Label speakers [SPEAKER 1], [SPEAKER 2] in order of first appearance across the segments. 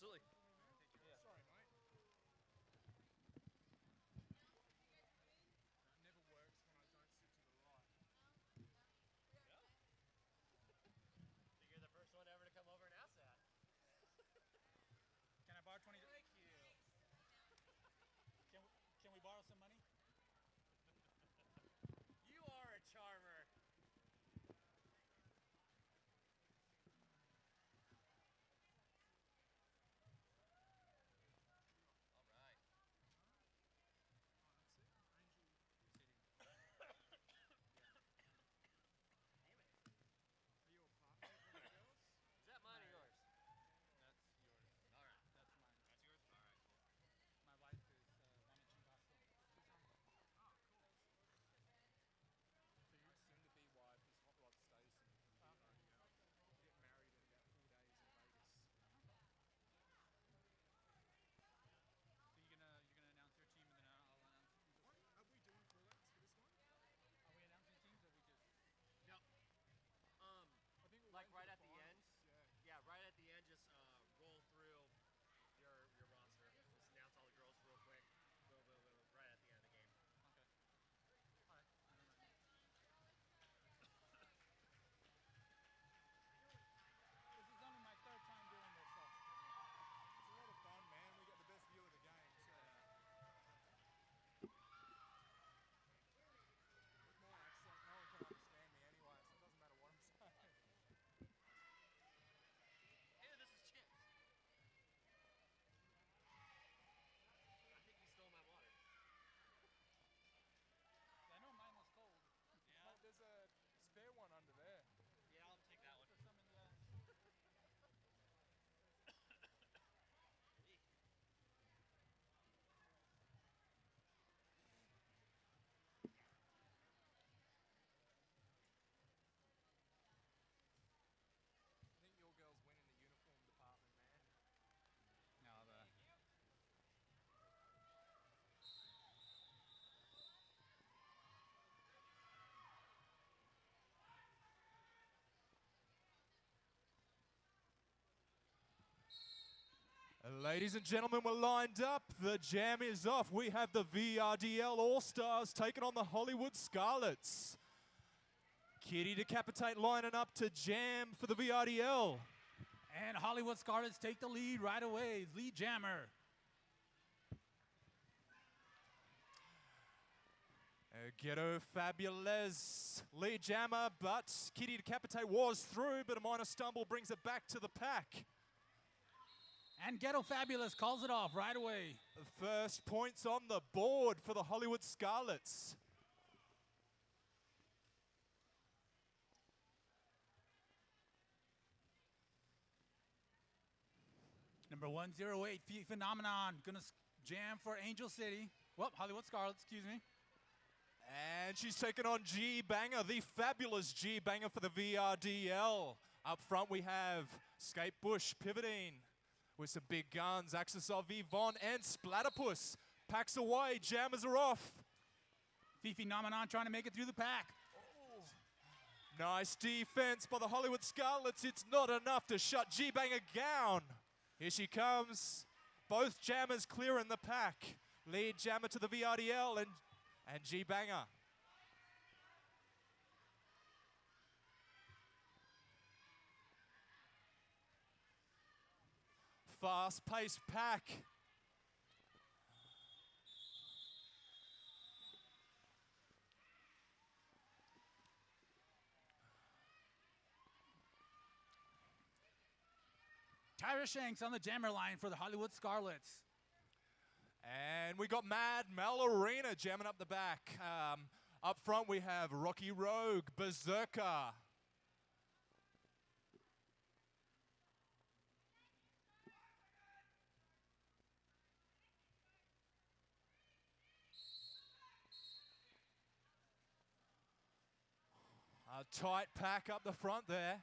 [SPEAKER 1] absolutely.
[SPEAKER 2] Yeah. Sorry, mate. That never works when I don't sit to the right.
[SPEAKER 1] Yeah. You're the first one ever to come over and ask that.
[SPEAKER 3] Can I borrow 20?
[SPEAKER 1] Thank you.
[SPEAKER 3] Can we borrow some money?
[SPEAKER 1] You are a charmer. All right.
[SPEAKER 2] Oh, that's it. Angel.
[SPEAKER 3] City.
[SPEAKER 1] Damn it.
[SPEAKER 2] Are you a partner with one of the girls?
[SPEAKER 1] Is that mine or yours?
[SPEAKER 3] That's yours.
[SPEAKER 1] All right.
[SPEAKER 3] That's mine.
[SPEAKER 1] That's yours? All right, cool.
[SPEAKER 3] My wife is Juana Chimbasso.
[SPEAKER 2] Oh, cool.
[SPEAKER 4] So your soon-to-be wife is Hot Rod Stacy from BRDL.
[SPEAKER 2] Get married in about 4 days in Vegas.
[SPEAKER 3] So you're gonna announce your team and then I'll announce.
[SPEAKER 2] What? Are we doing call-outs for this one?
[SPEAKER 3] Are we announcing teams or we just?
[SPEAKER 1] No.
[SPEAKER 2] I think we're
[SPEAKER 1] Like
[SPEAKER 2] waiting
[SPEAKER 1] right
[SPEAKER 2] for
[SPEAKER 1] at
[SPEAKER 2] the
[SPEAKER 1] the end.
[SPEAKER 2] finals.
[SPEAKER 1] Yeah, right at the end, just roll through your roster. Just announce all the girls real quick. Boom, boom, boom, boom, right at the end of the game.
[SPEAKER 3] Okay. All right. This is only my third time doing this, so.
[SPEAKER 2] It's a lot of fun, man. We get the best view of the game. So. With my accent, no one can understand me anyway, so it doesn't matter what I'm saying.
[SPEAKER 1] Hey, this is Chips. I think you stole my water.
[SPEAKER 3] I know mine was cold.
[SPEAKER 1] Yeah.
[SPEAKER 2] Mate, there's a spare one under there.
[SPEAKER 1] Yeah, I'll take that one.
[SPEAKER 3] For some in the.
[SPEAKER 2] I think your girls win in the uniform department, man.
[SPEAKER 3] No, the.
[SPEAKER 4] Ladies and gentlemen, we're lined up. The jam is off. We have the VRDL All-Stars taking on the Hollywood Scarlets. Kitty Decapitate lining up to jam for the VRDL.
[SPEAKER 3] And Hollywood Scarlets take the lead right away. Lead jammer.
[SPEAKER 4] Ghetto Fabulous lead jammer, but Kitty Decapitate was through, but a minor stumble brings it back to the pack.
[SPEAKER 3] And Ghetto Fabulous calls it off right away.
[SPEAKER 4] The first points on the board for the Hollywood Scarlets.
[SPEAKER 3] Number 108, Phenomenon, gonna jam for Angel City. Well, Hollywood Scarlets, excuse me.
[SPEAKER 4] And she's taken on G Banger, the fabulous G Banger for the VRDL. Up front we have Skate Bush pivoting with some big guns. Axis of Yvonne and Splatterpuss. Packs away, jammers are off.
[SPEAKER 3] Phenomenon trying to make it through the pack.
[SPEAKER 4] Nice defense by the Hollywood Scarlets. It's not enough to shut G Banger down. Here she comes. Both jammers clearing the pack. Lead jammer to the VRDL and G Banger. Fast-paced pack.
[SPEAKER 3] Tyra Shanks on the jammer line for the Hollywood Scarlets.
[SPEAKER 4] And we got Mad Malorina jamming up the back. Up front we have Rocky Rogue, Berserker. A tight pack up the front there.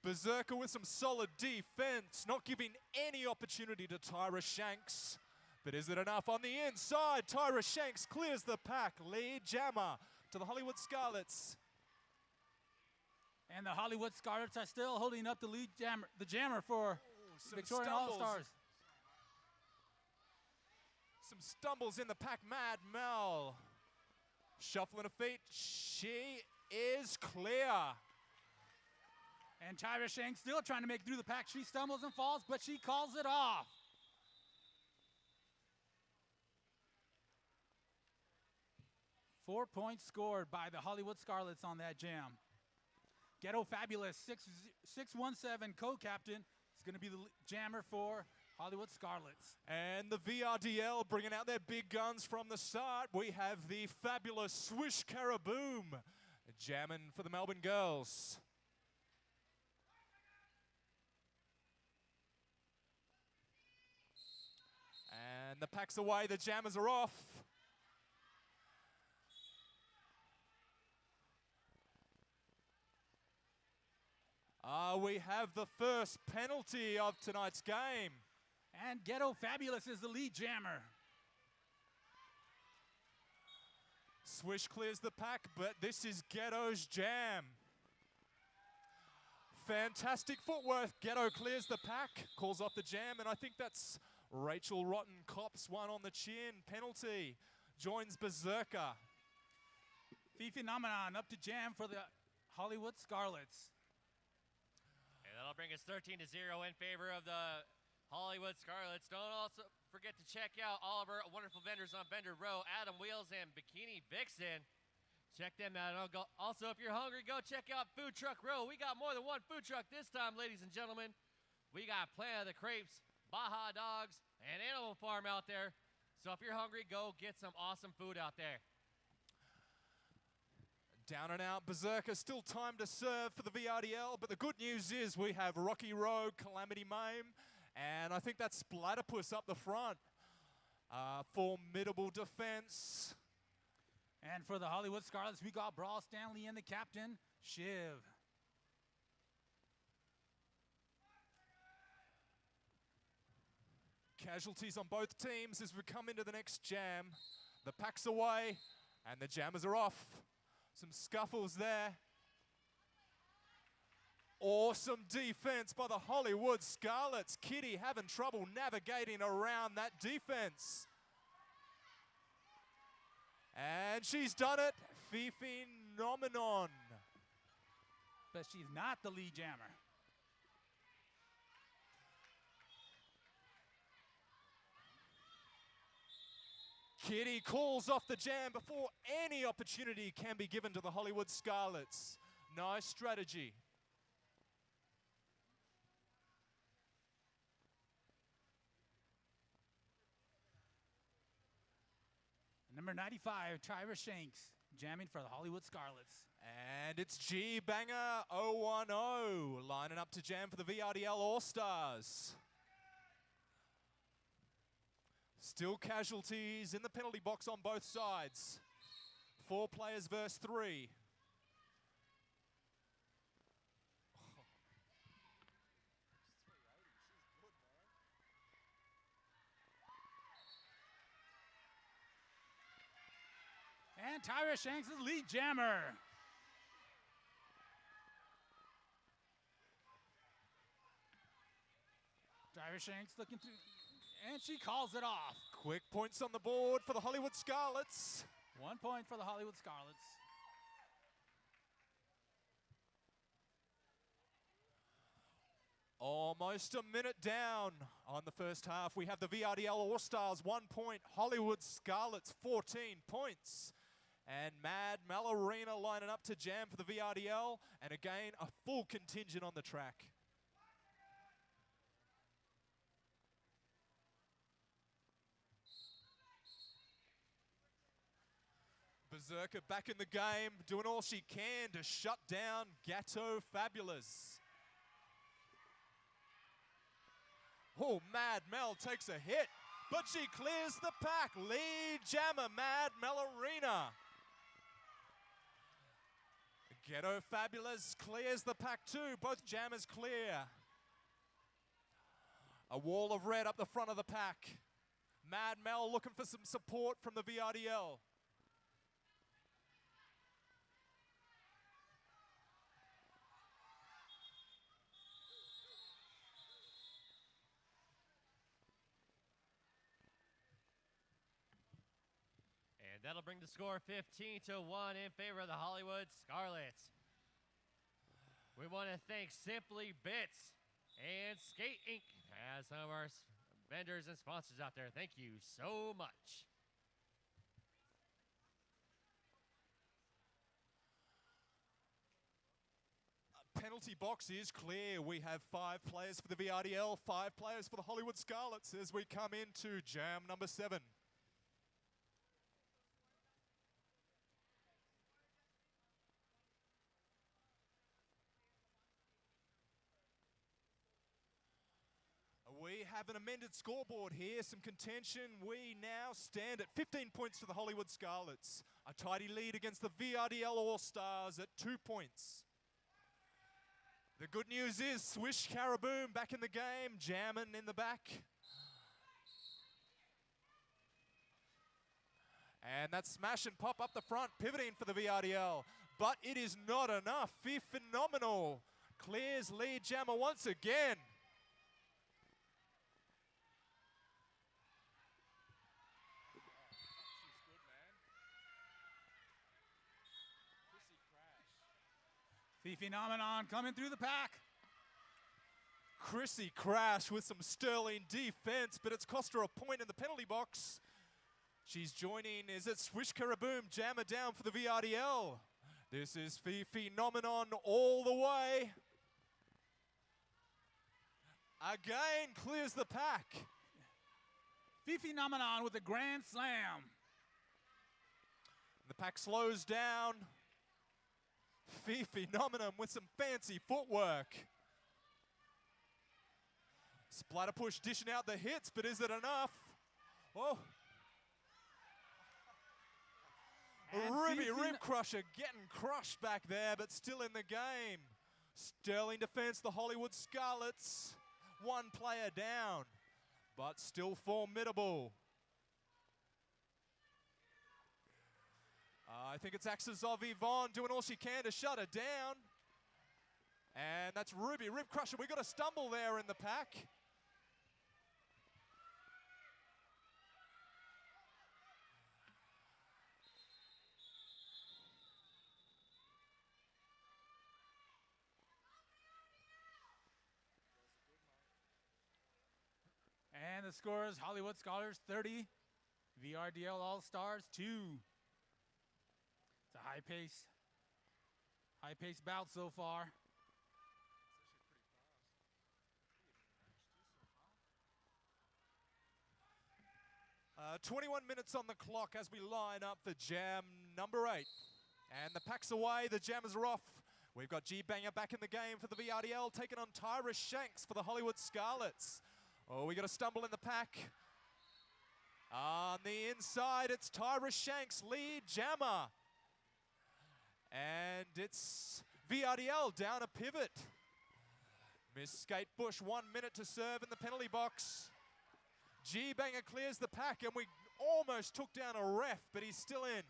[SPEAKER 4] Berserker with some solid defense, not giving any opportunity to Tyra Shanks. But is it enough on the inside? Tyra Shanks clears the pack. Lead jammer to the Hollywood Scarlets.
[SPEAKER 3] And the Hollywood Scarlets are still holding up the lead jammer for
[SPEAKER 4] Some
[SPEAKER 3] Victorian
[SPEAKER 4] stumbles.
[SPEAKER 3] All-Stars.
[SPEAKER 4] Some stumbles in the pack. Mad Mel shuffling her feet. She is clear.
[SPEAKER 3] And Tyra Shanks still trying to make it through the pack. She stumbles and falls, but she calls it off. Four points scored by the Hollywood Scarlets on that jam. Ghetto Fabulous 617 co-captain is going to be the jammer for Hollywood Scarlets.
[SPEAKER 4] And the VRDL bringing out their big guns from the start. We have the fabulous Swish Caraboom jamming for the Melbourne girls. And the pack's away, the jammers are off. We have the first penalty of tonight's game.
[SPEAKER 3] And Ghetto Fabulous is the lead jammer.
[SPEAKER 4] Swish clears the pack, but this is Ghetto's jam. Fantastic footwork. Ghetto clears the pack, calls off the jam, and I think that's Rachel Rotten cops one on the chin. Penalty. Joins Berserker.
[SPEAKER 3] Phenomenon up to jam for the Hollywood Scarlets.
[SPEAKER 1] And that'll bring us 13-0 in favor of the Hollywood Scarlets. Don't also forget to check out all of our wonderful vendors on Vendor Row, Adam Wheels and Bikini Vixen. Check them out. Also, if you're hungry, go check out Food Truck Row. We got more than one food truck this time, ladies and gentlemen. We got Planet of the Crepes, Baja Dogs, and Animal Farm out there. So if you're hungry, go get some awesome food out there.
[SPEAKER 4] Down and out, Berserker, still time to serve for the VRDL, but the good news is we have Rocky Road, Calamity Mame, and I think that's Splatterpuss up the front. Formidable defense.
[SPEAKER 3] And for the Hollywood Scarlets, we got Brawl Stanley and the captain, Shiv.
[SPEAKER 4] Casualties on both teams as we come into the next jam. The pack's away, and the jammers are off. Some scuffles there. Awesome defense by the Hollywood Scarlets. Kitty having trouble navigating around that defense. And she's done it. Phenomenon.
[SPEAKER 3] But she's not the lead jammer.
[SPEAKER 4] Kitty calls off the jam before any opportunity can be given to the Hollywood Scarlets. Nice strategy.
[SPEAKER 3] Number 95, Tyra Shanks, jamming for the Hollywood Scarlets.
[SPEAKER 4] And it's G Banger 010 lining up to jam for the VRDL All-Stars. Still casualties in the penalty box on both sides. 4 players versus 3.
[SPEAKER 3] And Tyra Shanks is lead jammer. Tyra Shanks looking through, and she calls it off.
[SPEAKER 4] Quick points on the board for the Hollywood Scarlets.
[SPEAKER 3] 1 point for the Hollywood Scarlets.
[SPEAKER 4] Almost a minute down on the first half. We have the VRDL All-Stars 1 point. Hollywood Scarlets 14 points. And Mad Mallarina lining up to jam for the VRDL. And again, a full contingent on the track. Berserker back in the game, doing all she can to shut down Ghetto Fabulous. Oh, Mad Mel takes a hit, but she clears the pack. Lead jammer, Mad Mallarina. Ghetto Fabulous clears the pack too. Both jammers clear. A wall of red up the front of the pack. Mad Mel looking for some support from the VRDL.
[SPEAKER 1] And that'll bring the score 15-1 in favor of the Hollywood Scarlets. We want to thank Simply Bits and Skate Inc. as some of our vendors and sponsors out there. Thank you so much.
[SPEAKER 4] Penalty box is clear. We have 5 players for the VRDL, 5 players for the Hollywood Scarlets as we come into jam number 7. We have an amended scoreboard here, some contention. We now stand at 15 points to the Hollywood Scarlets. A tidy lead against the VRDL All-Stars at 2 points. The good news is Swish Caraboom back in the game, jamming in the back. And that smash and pop up the front, pivoting for the VRDL. But it is not enough. Phenomenal clears lead jammer once again.
[SPEAKER 3] The phenomenon coming through the pack.
[SPEAKER 4] Chrissy Crash with some sterling defense, but it's cost her a point in the penalty box. She's joining, is it Swish Caraboom, jammer down for the VRDL. This is Phenomenon all the way. Again, clears the pack.
[SPEAKER 3] Phenomenon with a grand slam.
[SPEAKER 4] The pack slows down. Phenomenon with some fancy footwork. Splatter push dishing out the hits, but is it enough? Oh. Ruby Rib Crusher getting crushed back there, but still in the game. Sterling defense, the Hollywood Scarlets. 1 player down, but still formidable. I think it's Axes of Yvonne doing all she can to shut her down. And that's Ruby Rib Crusher. We got a stumble there in the pack.
[SPEAKER 3] And the score is Hollywood Scholars 30, VRDL All-Stars 2. It's a high-pace bout so far.
[SPEAKER 4] 21 minutes on the clock as we line up for jam number 8. And the pack's away, the jammers are off. We've got G-Banger back in the game for the VRDL, taking on Tyra Shanks for the Hollywood Scarlets. Oh, we got a stumble in the pack. On the inside, it's Tyra Shanks, lead jammer. And it's VRDL down a pivot. Miss Skate Bush, 1 minute to serve in the penalty box. G-Banger clears the pack, and we almost took down a ref, but he's still in.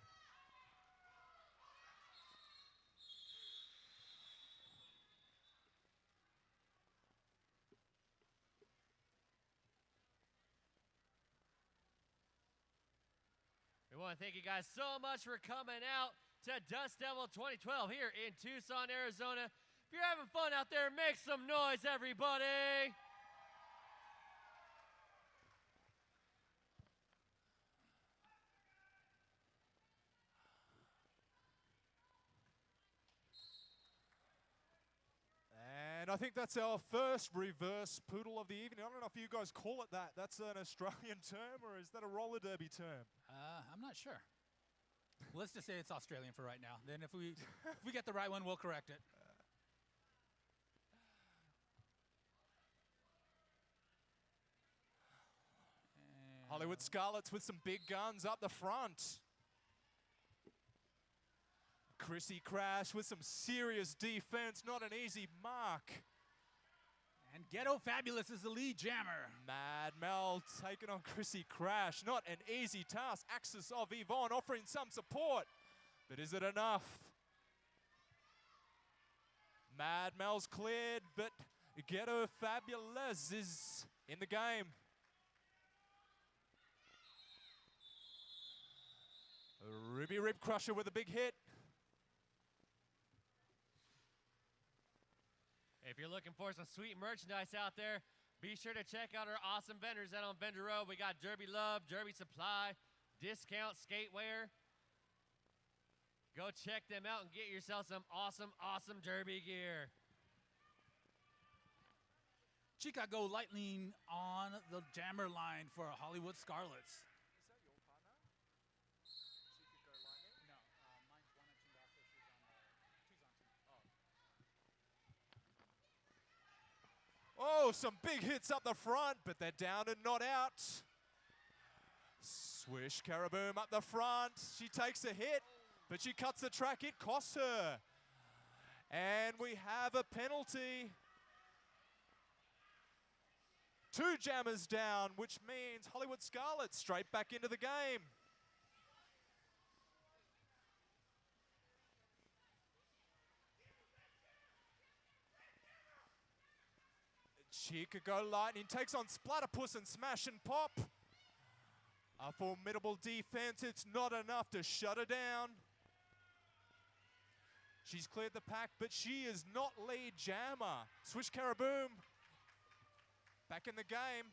[SPEAKER 1] We want to thank you guys so much for coming out to Dust Devil 2012 here in Tucson, Arizona. If you're having fun out there, make some noise, everybody.
[SPEAKER 4] And I think that's our first reverse poodle of the evening. I don't know if you guys call it that. That's an Australian term, or is that a roller derby term?
[SPEAKER 3] I'm not sure. Let's just say it's Australian for right now. Then if we get the right one, we'll correct it.
[SPEAKER 4] Hollywood Scarlets with some big guns up the front. Chrissy Crash with some serious defense, not an easy mark.
[SPEAKER 3] And Ghetto Fabulous is the lead jammer.
[SPEAKER 4] Mad Mel taking on Chrissy Crash, not an easy task. Axis of Yvonne offering some support, but is it enough? Mad Mel's cleared, but Ghetto Fabulous is in the game. Derby Rib Crusher with a big hit.
[SPEAKER 1] If you're looking for some sweet merchandise out there, be sure to check out our awesome vendors out on Vendor Row. We got Derby Love, Derby Supply, Discount Skatewear. Go check them out and get yourself some awesome, awesome Derby gear.
[SPEAKER 3] Chicago Lightning on the jammer line for Hollywood Scarlets.
[SPEAKER 2] Is that your partner? She could go lightning?
[SPEAKER 3] No, mine's 1 and 2 off, so she's on 2's on 2.
[SPEAKER 4] Oh, some big hits up the front, but they're down and not out. Swish Caraboom up the front. She takes a hit, but she cuts the track. It costs her. And we have a penalty. 2 jammers down, which means Hollywood Scarlets straight back into the game. Chicago Lightning takes on Splatterpuss and Smash and Pop. A formidable defense. It's not enough to shut her down. She's cleared the pack, but she is not lead jammer. Swish Caraboom back in the game.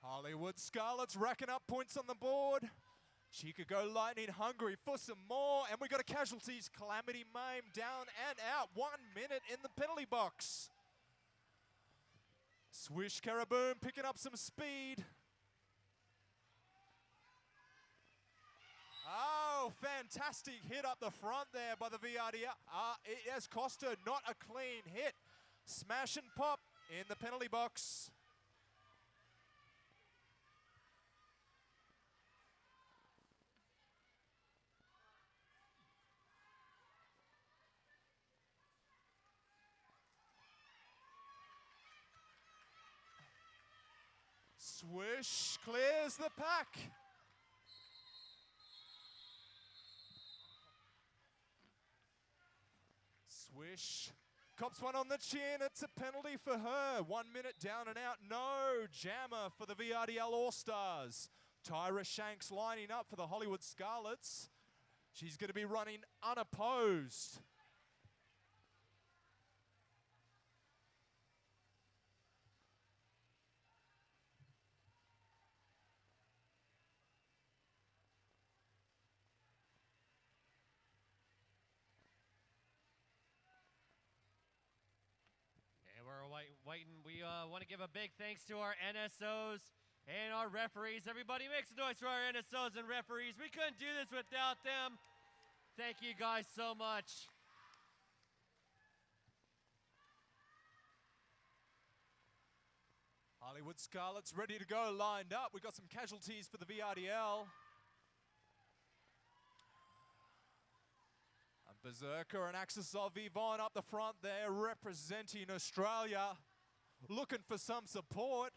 [SPEAKER 4] Hollywood Scarlets racking up points on the board. Chicago Lightning hungry for some more. And we got a casualties. Calamity Mame down and out. 1 minute in the penalty box. Swish Caraboom picking up some speed. Oh, fantastic hit up the front there by the VRDL. It has cost her not a clean hit. Smash and Pop in the penalty box. Swish clears the pack. Swish cops one on the chin. It's a penalty for her. 1 minute down and out. No jammer for the VRDL All-Stars. Tyra Shanks lining up for the Hollywood Scarlets. She's going to be running unopposed.
[SPEAKER 1] Waiting. We want to give a big thanks to our NSOs and our referees. Everybody make some noise for our NSOs and referees. We couldn't do this without them. Thank you guys so much.
[SPEAKER 4] Hollywood Scarlets ready to go, lined up. We've got some casualties for the VRDL. Berserker and Axis of Yvonne up the front there, representing Australia, looking for some support.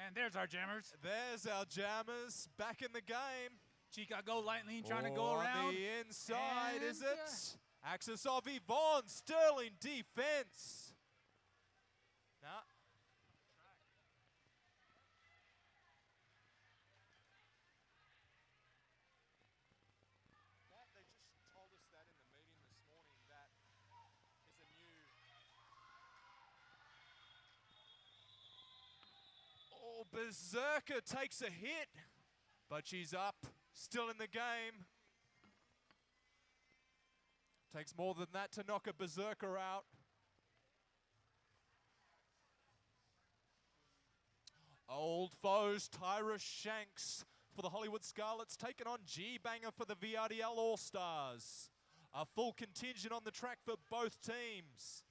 [SPEAKER 3] And there's our jammers.
[SPEAKER 4] There's our jammers back in the game.
[SPEAKER 3] Chicago Lightning trying to go around.
[SPEAKER 4] On the inside, is
[SPEAKER 3] And,
[SPEAKER 4] it? Axis of Yvonne, sterling defense. Nah. They just told us that in the meeting this morning, that is a new... Oh, Berserker takes a hit, but she's up, still in the game. Takes more than that to knock a Berserker out. Old foes, Tyra Shanks for the Hollywood Scarlets, taking on G-Banger for the VRDL All-Stars. A full contingent on the track for both teams.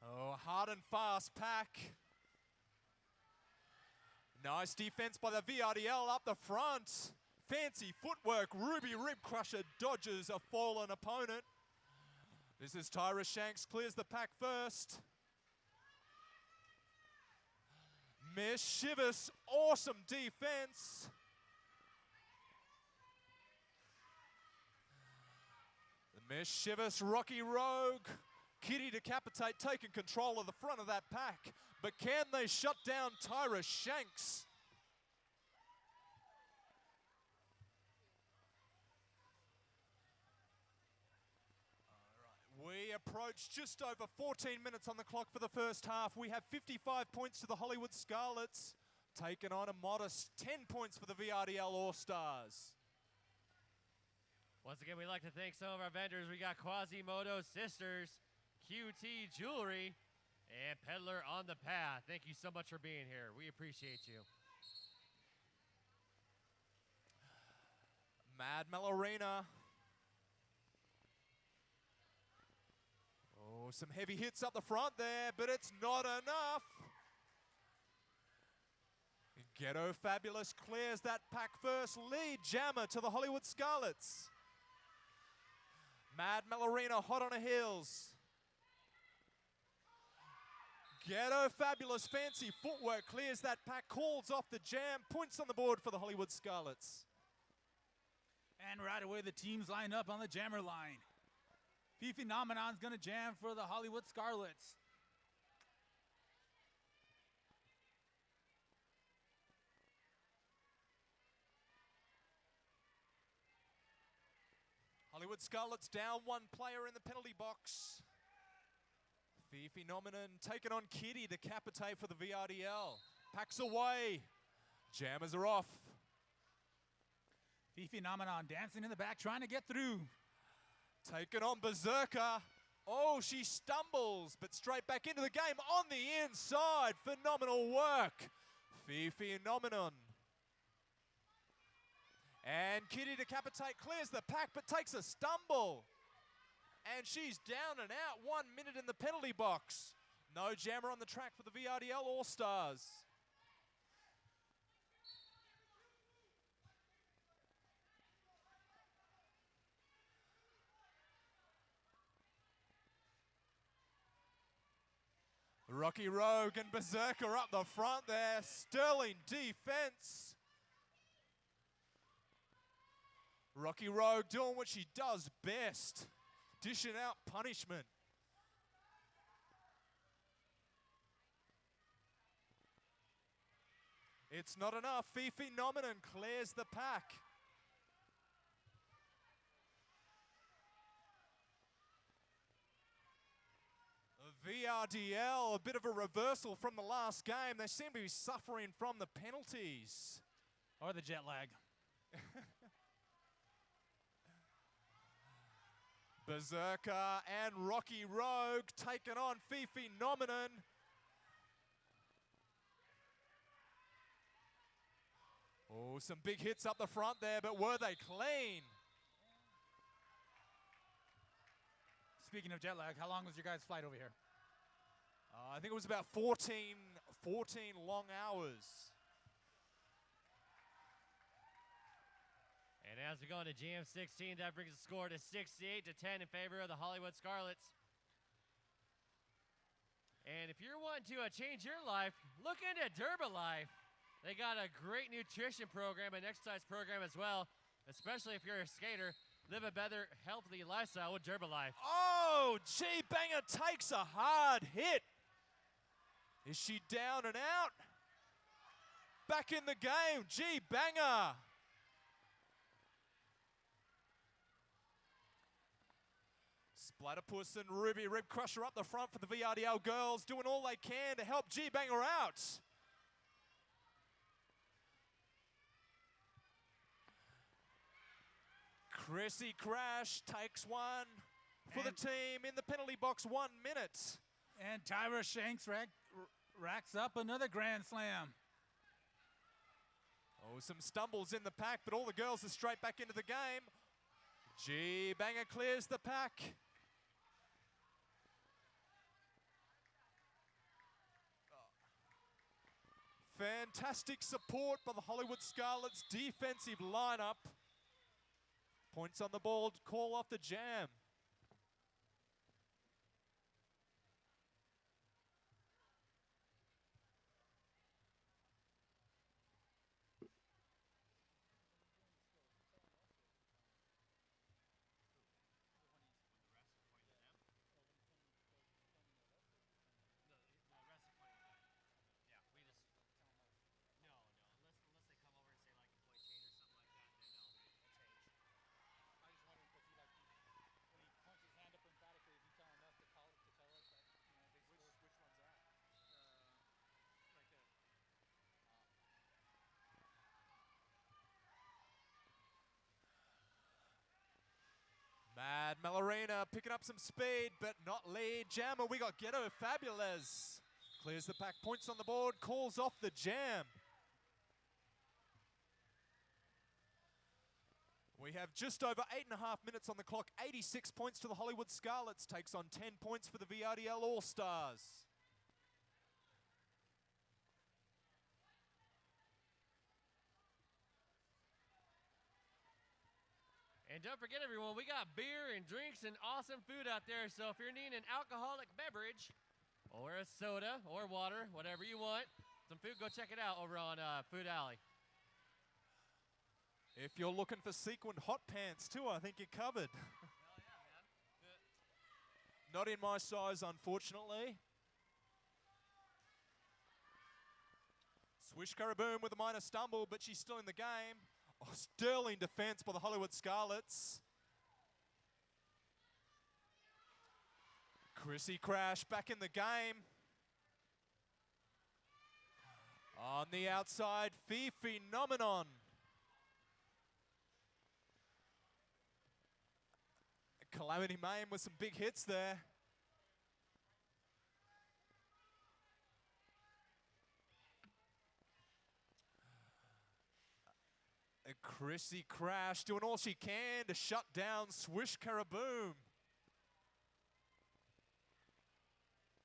[SPEAKER 4] Oh, hard and fast pack. Nice defense by the VRDL up the front. Fancy footwork. Ruby Rib Crusher dodges a fallen opponent. This is Tyra Shanks, clears the pack first. Miss Shivers, awesome defense. The Miss Shivers, Rocky Rogue. Kitty Decapitate taking control of the front of that pack. But can they shut down Tyra Shanks? We approach just over 14 minutes on the clock for the first half. We have 55 points to the Hollywood Scarlets, taking on a modest 10 points for the VRDL All-Stars.
[SPEAKER 1] Once again, we'd like to thank some of our vendors. We got Quasimodo Sisters, QT Jewelry, and Peddler on the Path. Thank you so much for being here. We appreciate you.
[SPEAKER 4] Mad Melorina. Oh, some heavy hits up the front there, but it's not enough. Ghetto Fabulous clears that pack first. Lead jammer to the Hollywood Scarlets. Mad Melorina hot on her heels. Ghetto Fabulous fancy footwork clears that pack, calls off the jam, points on the board for the Hollywood Scarlets.
[SPEAKER 3] And right away, the teams line up on the jammer line. Fifi Phenomenon's gonna jam for the Hollywood Scarlets.
[SPEAKER 4] Hollywood Scarlets down one player in the penalty box. Fifi Phenomenon taking on Kitty Decapitate for the VRDL. Packs away. Jammers are off.
[SPEAKER 3] Fifi Phenomenon dancing in the back, trying to get through.
[SPEAKER 4] Taking on Berserker. Oh, she stumbles, but straight back into the game on the inside. Phenomenal work. Fifi Phenomenon. And Kitty Decapitate clears the pack, but takes a stumble. And she's down and out. 1 minute in the penalty box. No jammer on the track for the VRDL All-Stars. Rocky Rogue and Berserker up the front there. Sterling defense. Rocky Rogue doing what she does best. Dishing out punishment. It's not enough. Fifi Phenomenon clears the pack. VRDL, a bit of a reversal from the last game. They seem to be suffering from the penalties.
[SPEAKER 3] Or the jet lag.
[SPEAKER 4] Berserker and Rocky Rogue taking on Fifi Phenomenon. Oh, some big hits up the front there, but were they clean?
[SPEAKER 3] Speaking of jet lag, how long was your guys' flight over here?
[SPEAKER 4] I think it was about 14 long hours.
[SPEAKER 1] And as we go into GM16, that brings the score to 68-10 in favor of the Hollywood Scarlets. And if you're wanting to change your life, look into Herbalife. They got a great nutrition program and exercise program as well, especially if you're a skater. Live a better, healthy lifestyle with Herbalife.
[SPEAKER 4] Oh, G-Banger takes a hard hit. Is she down and out? Back in the game, G-Banger. Splatterpuss and Ruby Rib Crusher up the front for the VRDL girls, doing all they can to help G-Banger out. Chrissy Crash takes one for the team in the penalty box, 1 minute.
[SPEAKER 3] And Tyra Shanks racks up another grand slam.
[SPEAKER 4] Oh, some stumbles in the pack, but all the girls are straight back into the game. G-Banger clears the pack. Fantastic support by the Hollywood Scarlets defensive lineup. Points on the board, call off the jam.
[SPEAKER 3] I just wondering because when he points his hand up emphatically, is he telling us to tell us that they scored?
[SPEAKER 2] Which one's that?
[SPEAKER 3] Right there.
[SPEAKER 4] Mad Malorena picking up some speed, but not lead jammer. We got Ghetto Fabulous. Clears the pack, points on the board, calls off the jam. We have just over 8.5 minutes on the clock. 86 points to the Hollywood Scarlets. Takes on 10 points for the VRDL All-Stars.
[SPEAKER 1] And don't forget, everyone, we got beer and drinks and awesome food out there. So if you're needing an alcoholic beverage or a soda or water, whatever you want, some food, go check it out over on Food Alley.
[SPEAKER 4] If you're looking for sequined hot pants too, I think you're covered.
[SPEAKER 1] Hell yeah, man.
[SPEAKER 4] Not in my size, unfortunately. Swish Karaboom with a minor stumble, but she's still in the game. Oh, sterling defense by the Hollywood Scarlets. Chrissy Crash back in the game. On the outside, Fee Phenomenon. Calamity Mame with some big hits there. Chrissy Crash doing all she can to shut down Swish Karaboom.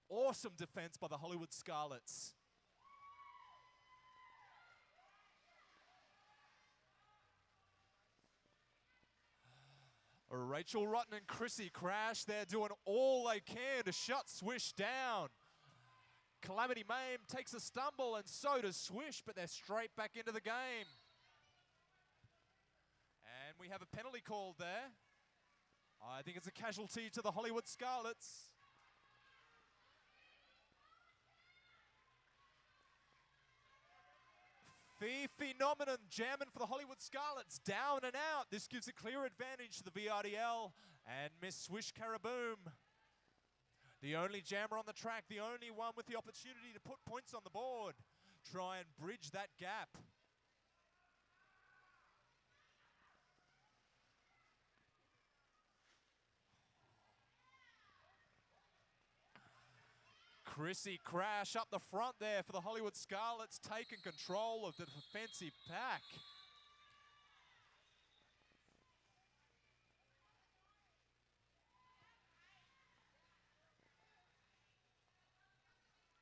[SPEAKER 4] Awesome defense by the Hollywood Scarlets. Rachel Rotten and Chrissy Crash, they're doing all they can to shut Swish down. Calamity Mame takes a stumble and so does Swish, but they're straight back into the game. And we have a penalty called there. I think it's a casualty to the Hollywood Scarlets. Fee Phenomenon jamming for the Hollywood Scarlets, down and out. This gives a clear advantage to the VRDL and Miss Swish Karaboom. The only jammer on the track, the only one with the opportunity to put points on the board. Try and bridge that gap. Chrissy Crash up the front there for the Hollywood Scarlets, taking control of the defensive pack.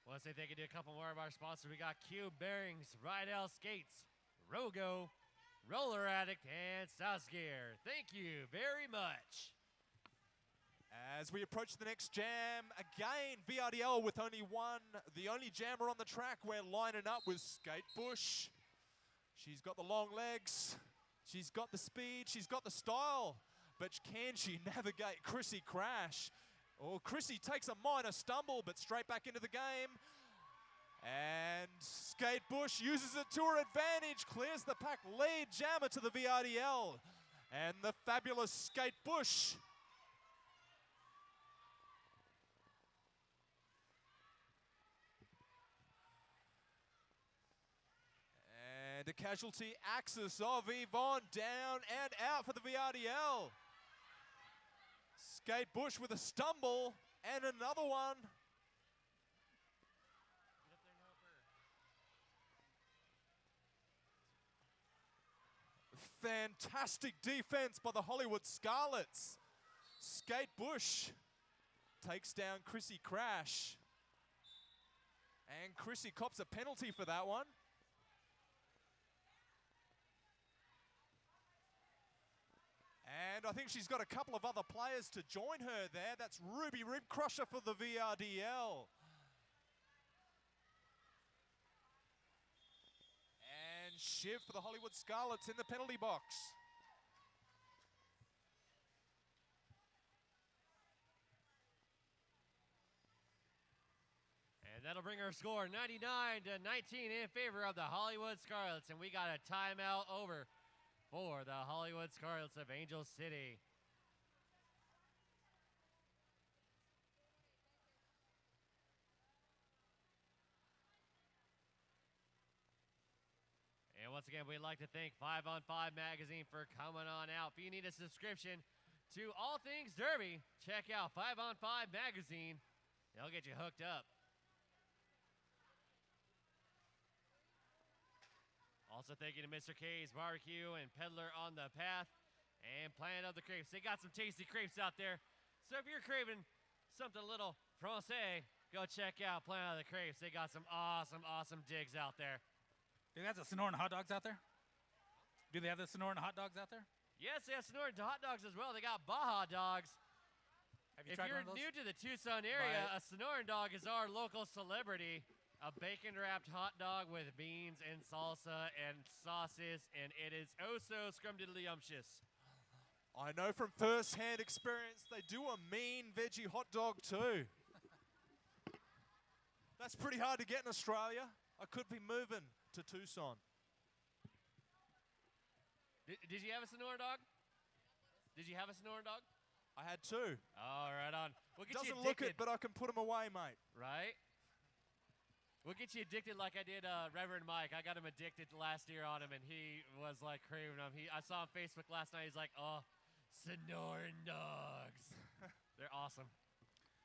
[SPEAKER 1] Want to say thank you to a couple more of our sponsors. We got Cube Bearings, Rydell Skates, Rogo, Roller Addict, and South Gear. Thank you very much.
[SPEAKER 4] As we approach the next jam, again, VRDL with only one, the only jammer on the track. We're lining up with Skate Bush. She's got the long legs, she's got the speed, she's got the style, but can she navigate Chrissy Crash? Oh, Chrissy takes a minor stumble, but straight back into the game. And Skate Bush uses it to her advantage, clears the pack, lead jammer to the VRDL. And the fabulous Skate Bush. And a casualty, Axis of Yvonne, down and out for the VRDL. Skate Bush with a stumble and another one. Fantastic defense by the Hollywood Scarlets. Skate Bush takes down Chrissy Crash. And Chrissy cops a penalty for that one. And I think she's got a couple of other players to join her there. That's Ruby Rib Crusher for the VRDL. And Shiv for the Hollywood Scarlets in the penalty box.
[SPEAKER 1] And that'll bring our score 99-19 in favor of the Hollywood Scarlets. And we got a timeout over for the Hollywood Scarlets of Angel City. And once again, we'd like to thank 5on5 Magazine for coming on out. If you need a subscription to all things Derby, check out 5on5 Magazine. They'll get you hooked up. Also thank you to Mr. K's Barbecue and Peddler on the Path and Planet of the Crepes. They got some tasty crepes out there. So if you're craving something a little francais, go check out Planet of the Crepes. They got some awesome, awesome digs out there.
[SPEAKER 3] Do they have the Sonoran hot dogs out there? Do they have the Sonoran hot dogs out there?
[SPEAKER 1] Yes, they have Sonoran hot dogs as well. They got Baja dogs.
[SPEAKER 3] Have you
[SPEAKER 1] If
[SPEAKER 3] tried
[SPEAKER 1] you're
[SPEAKER 3] one of those?
[SPEAKER 1] new to the Tucson area,
[SPEAKER 3] Right.
[SPEAKER 1] a Sonoran dog is our local celebrity. A bacon-wrapped hot dog with beans and salsa and sauces, and it is oh so scrumdiddlyumptious.
[SPEAKER 4] I know from first-hand experience they do a mean veggie hot dog too. That's pretty hard to get in Australia. I could be moving to Tucson.
[SPEAKER 1] Did you have a Sonoran dog? Did you have a Sonoran dog?
[SPEAKER 4] I had two.
[SPEAKER 1] Oh, right on. We'll get you
[SPEAKER 4] Doesn't look
[SPEAKER 1] addicted,
[SPEAKER 4] it, but I can put them away, mate.
[SPEAKER 1] right? We'll get you addicted like I did Reverend Mike. I got him addicted last year on him, and he was like craving them. I saw on Facebook last night. He's like, "Oh, Sonoran dogs. They're awesome."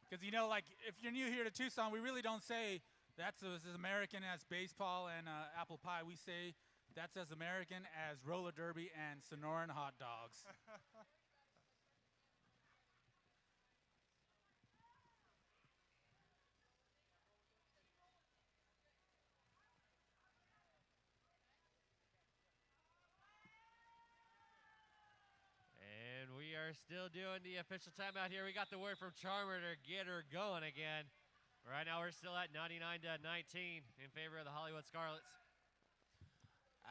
[SPEAKER 3] Because, you know, like, if you're new here to Tucson, we really don't say that's as American as baseball and apple pie. We say that's as American as roller derby and Sonoran hot dogs.
[SPEAKER 1] And we are still doing the official timeout here. We got the word from Charmer to get her going again. Right now we're still at 99-19 in favor of the Hollywood Scarlets.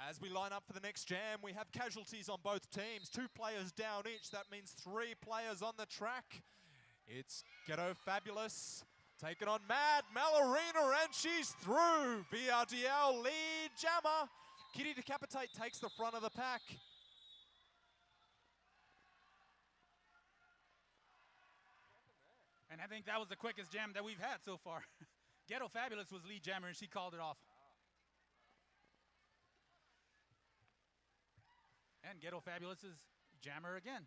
[SPEAKER 4] As we line up for the next jam, we have casualties on both teams. 2 players down each. That means 3 players on the track. It's Ghetto Fabulous taking on Mad Malorina, and she's through. VRDL lead jammer. Kitty Decapitate takes the front of the pack.
[SPEAKER 3] And I think that was the quickest jam that we've had so far. Ghetto Fabulous was lead jammer, and she called it off. And Ghetto Fabulous is jammer again.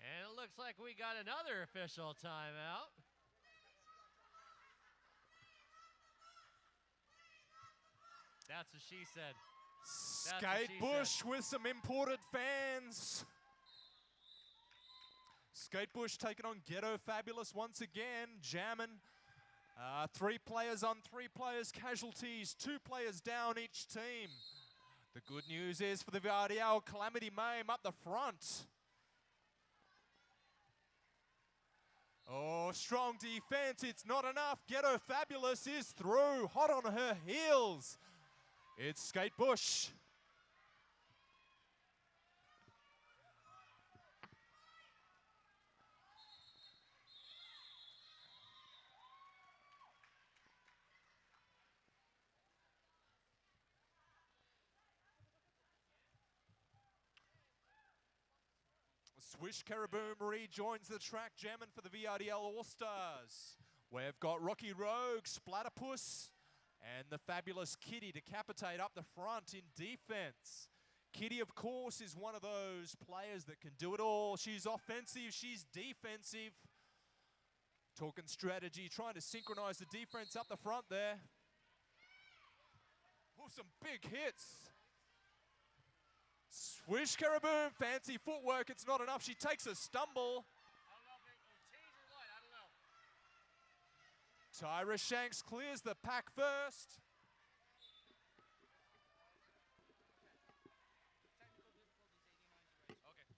[SPEAKER 1] And it looks like we got another official timeout. That's what she said. That's what she
[SPEAKER 4] Skate Bush with some imported fans. Skate Bush taking on Ghetto Fabulous once again, jamming. 3 players on 3 players, casualties, 2 players down each team. The good news is for the VRDL, Calamity Mame up the front. Oh, strong defense, it's not enough. Ghetto Fabulous is through, hot on her heels. It's Skate Bush. Swish Caraboom rejoins the track, jamming for the VRDL All-Stars. We've got Rocky Rogue, Splatterpuss, and the fabulous Kitty Decapitate up the front in defense. Kitty, of course, is one of those players that can do it all. She's offensive, she's defensive. Talking strategy, trying to synchronize the defense up the front there. Oh, some big hits. Swish Karaboom, fancy footwork, it's not enough. She takes a stumble.
[SPEAKER 1] I don't know if it will change or what. I don't know.
[SPEAKER 4] Tyra Shanks clears the pack first.
[SPEAKER 1] Okay, cool.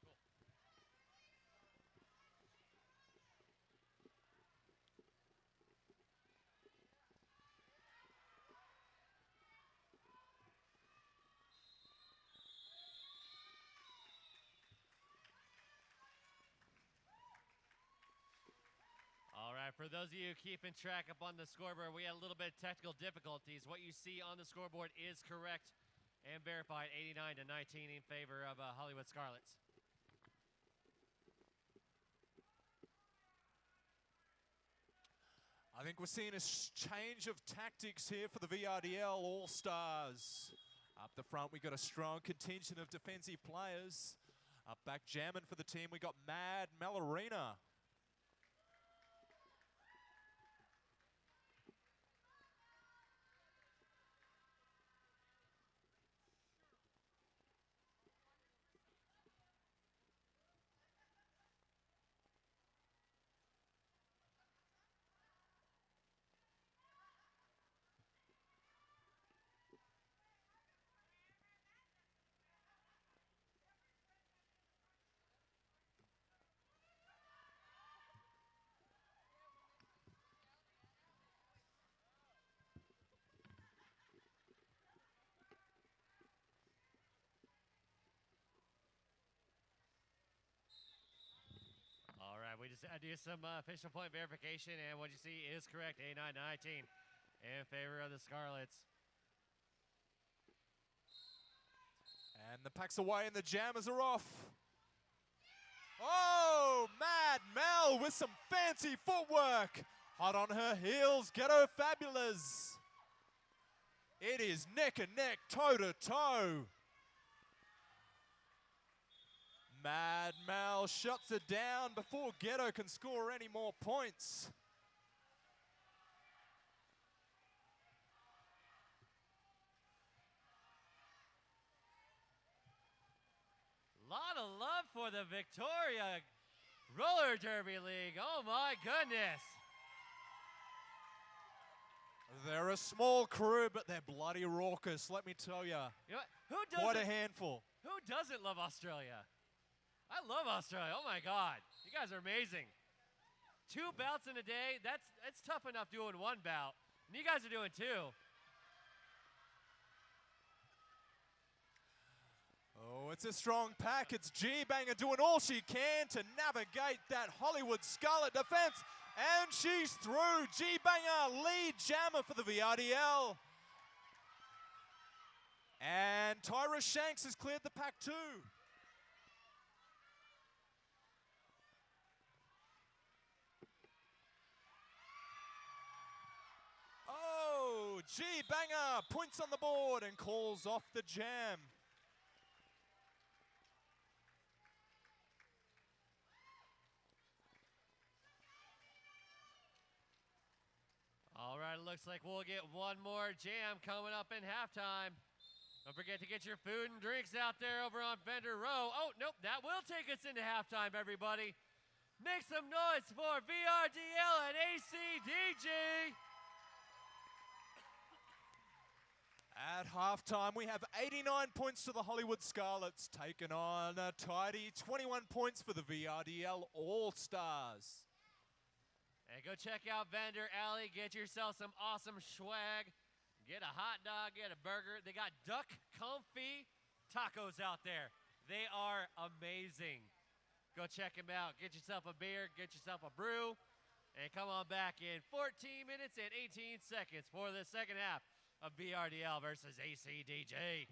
[SPEAKER 1] All right, for those of you keeping track up on the scoreboard, we had a little bit of technical difficulties. What you see on the scoreboard is correct and verified, 89 to 19 in favor of Hollywood Scarlets.
[SPEAKER 4] I think we're seeing a change of tactics here for the VRDL All-Stars. Up the front, we got a strong contingent of defensive players. Up back jamming for the team, we got Mad Mallarina.
[SPEAKER 1] All right, we just do some official point verification, and what you see is correct, 89 to 19 in favor of the Scarlets.
[SPEAKER 4] And the pack's away and the jammers are off. Oh, Mad Mel with some fancy footwork. Hot on her heels, Ghetto Fabulous. It is neck and neck, toe to toe. Mad Mel shuts it down before Ghetto can score any more points.
[SPEAKER 1] Lot of love for the Victoria Roller Derby League. Oh my goodness.
[SPEAKER 4] They're a small crew, but they're bloody raucous, let me tell you.
[SPEAKER 1] You know what?
[SPEAKER 4] What a handful.
[SPEAKER 1] Who doesn't love Australia? I love Australia. Oh my God. You guys are amazing. 2 bouts in a day, that's tough enough doing 1 bout. And you guys are doing 2.
[SPEAKER 4] Oh, it's a strong pack. It's G-Banger doing all she can to navigate that Hollywood Scarlet defense. And she's through. G-Banger lead jammer for the VRDL. And Tyra Shanks has cleared the pack too. Oh, G-Banger points on the board and calls off the jam.
[SPEAKER 1] All right, it looks like we'll get one more jam coming up in halftime. Don't forget to get your food and drinks out there over on Vendor Row. Oh, nope, that will take us into halftime, everybody. Make some noise for VRDL and ACDG.
[SPEAKER 4] At halftime, we have 89 points to the Hollywood Scarlets, taken on a tidy 21 points for the VRDL All-Stars.
[SPEAKER 1] And go check out Vendor Alley. Get yourself some awesome swag. Get a hot dog, get a burger. They got duck comfy tacos out there. They are amazing. Go check them out. Get yourself a beer, get yourself a brew, and come on back in 14 minutes and 18 seconds for the second half of VRDL versus ACDG.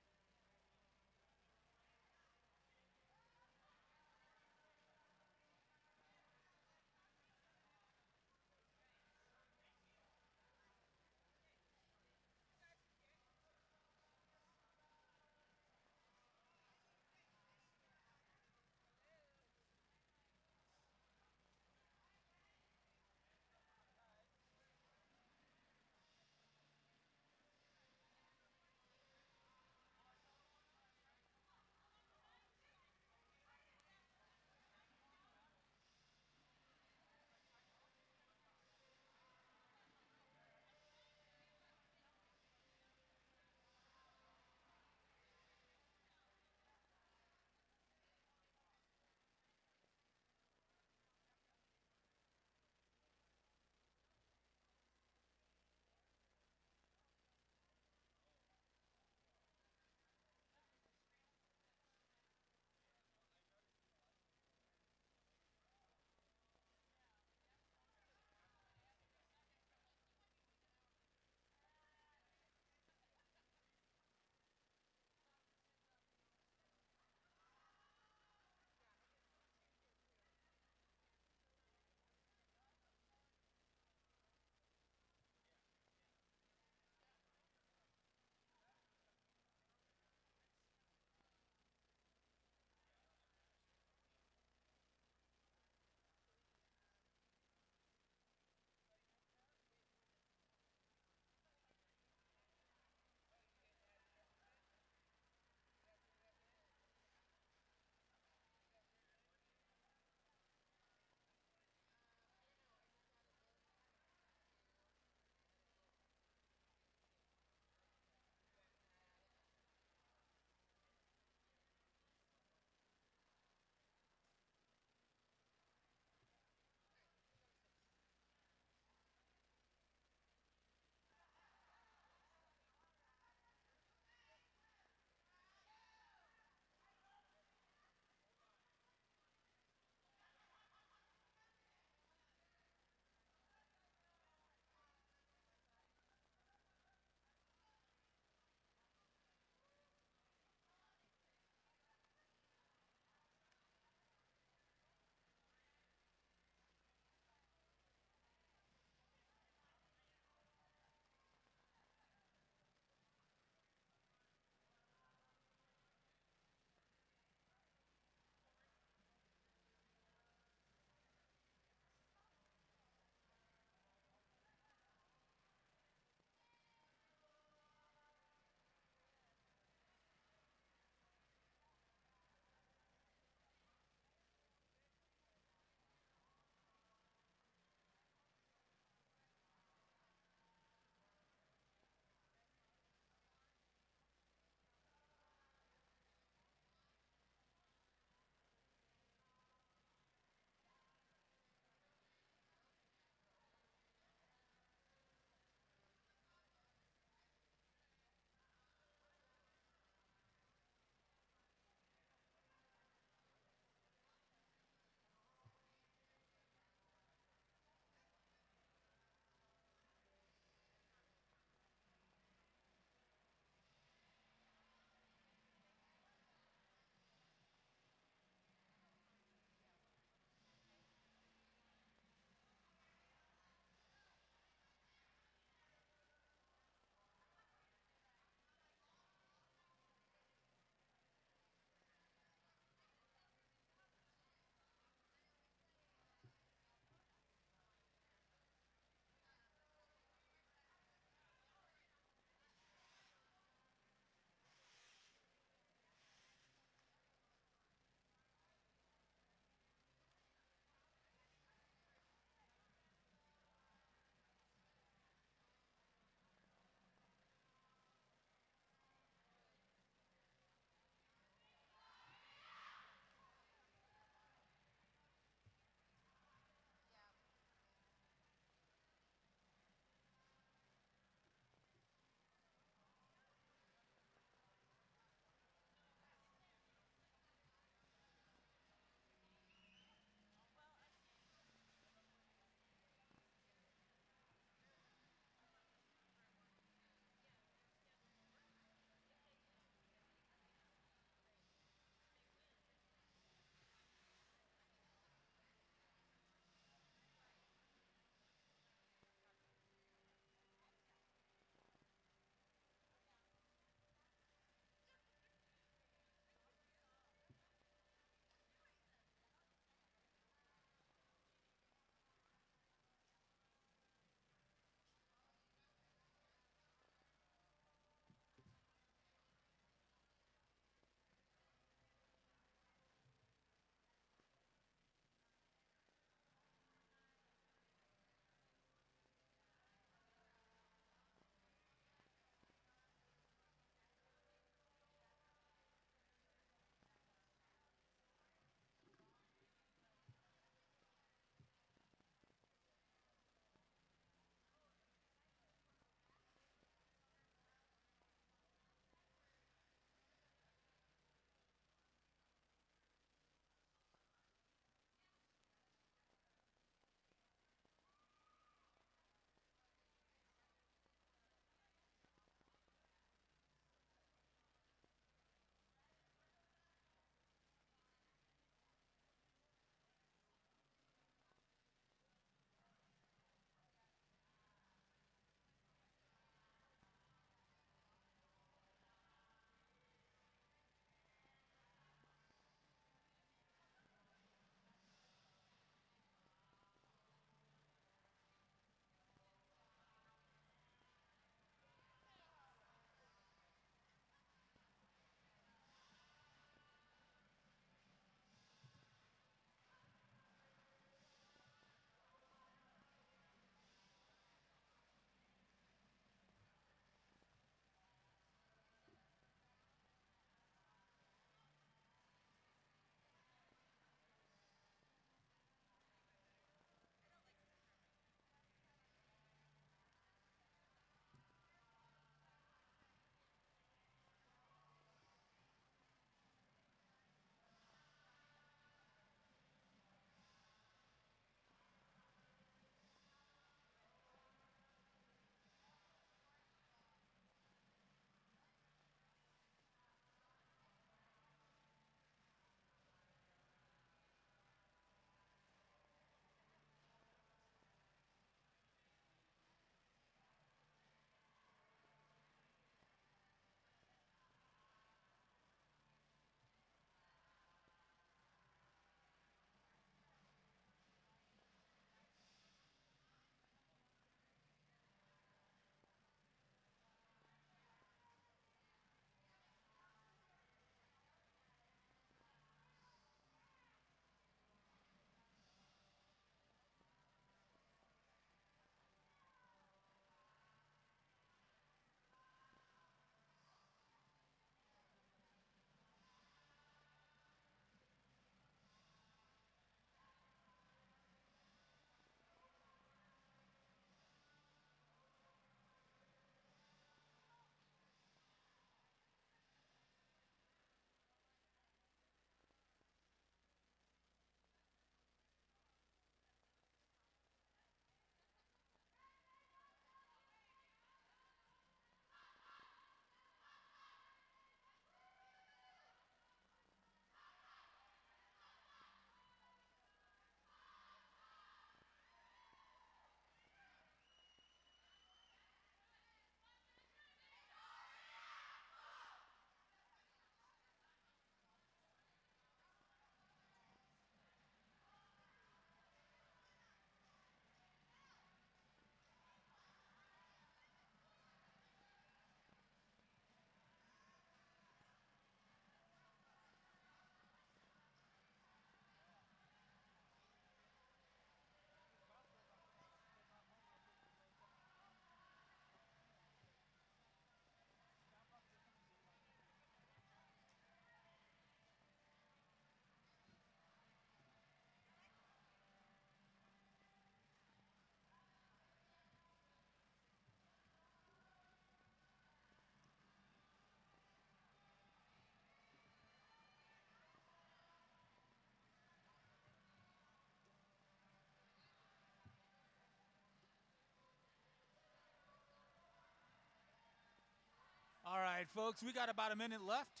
[SPEAKER 3] All right, folks, we got about a minute left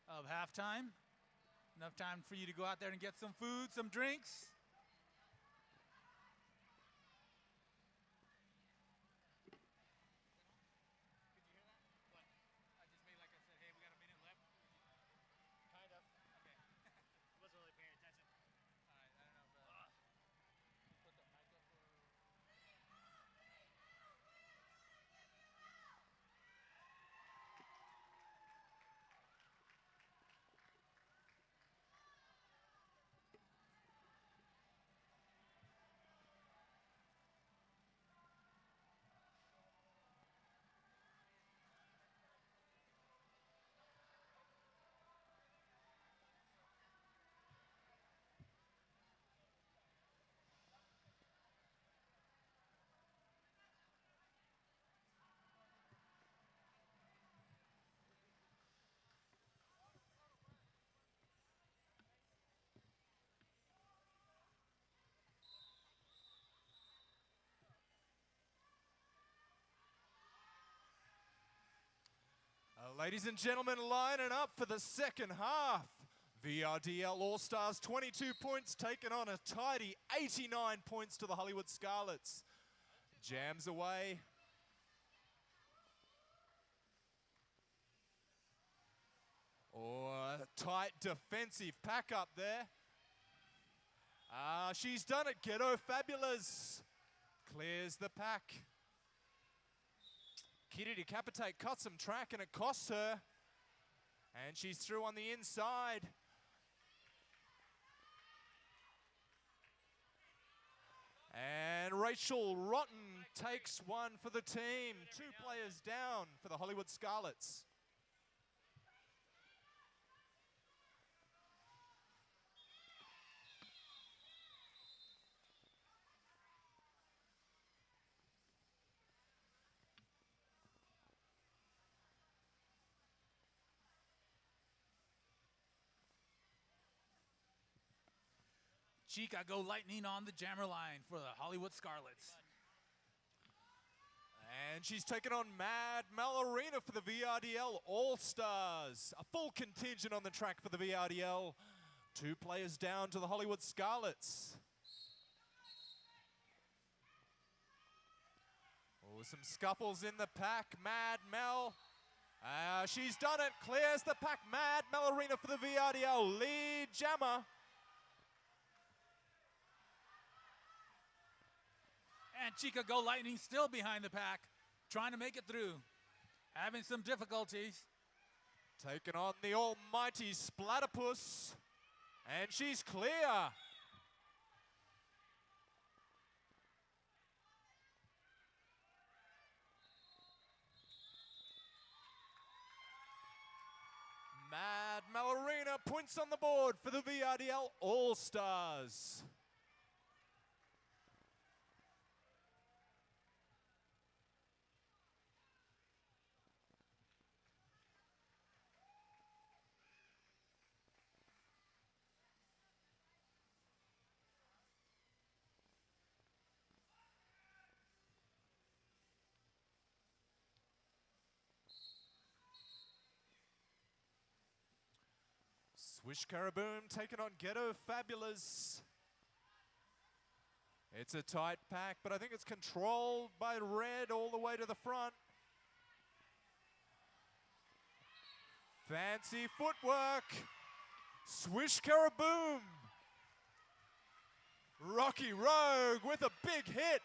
[SPEAKER 3] of halftime. Enough time for you to go out there and get some food, some drinks.
[SPEAKER 1] Kind of. Okay. Wasn't really paying attention.
[SPEAKER 4] Ladies and gentlemen, lining up for the second half. VRDL All-Stars 22 points taken on a tidy 89 points to the Hollywood Scarlets. Jams away. Oh, a tight defensive pack up there. She's done it. Ghetto Fabulous clears the pack. Kitty Decapitate cut some track and it costs her. And she's through on the inside. And Rachel Rotten takes one for the team. 2 players down for the Hollywood Scarlets.
[SPEAKER 3] Chica go lightning on the jammer line for the Hollywood Scarlets.
[SPEAKER 4] And she's taken on Mad Mallarina for the VRDL All-Stars. A full contingent on the track for the VRDL. 2 players down to the Hollywood Scarlets. Oh, some scuffles in the pack. Mad Mel. She's done it. Clears the pack. Mad Mallarina for the VRDL. Lead jammer.
[SPEAKER 3] And Chica Go Lightning still behind the pack, trying to make it through. Having some difficulties.
[SPEAKER 4] Taking on the almighty Splatterpuss. And she's clear. Mad Mallarina points on the board for the VRDL All-Stars. Swish Caraboom taking on Ghetto Fabulous. It's a tight pack, but I think it's controlled by Red all the way to the front. Fancy footwork. Swish Caraboom. Rocky Rogue with a big hit.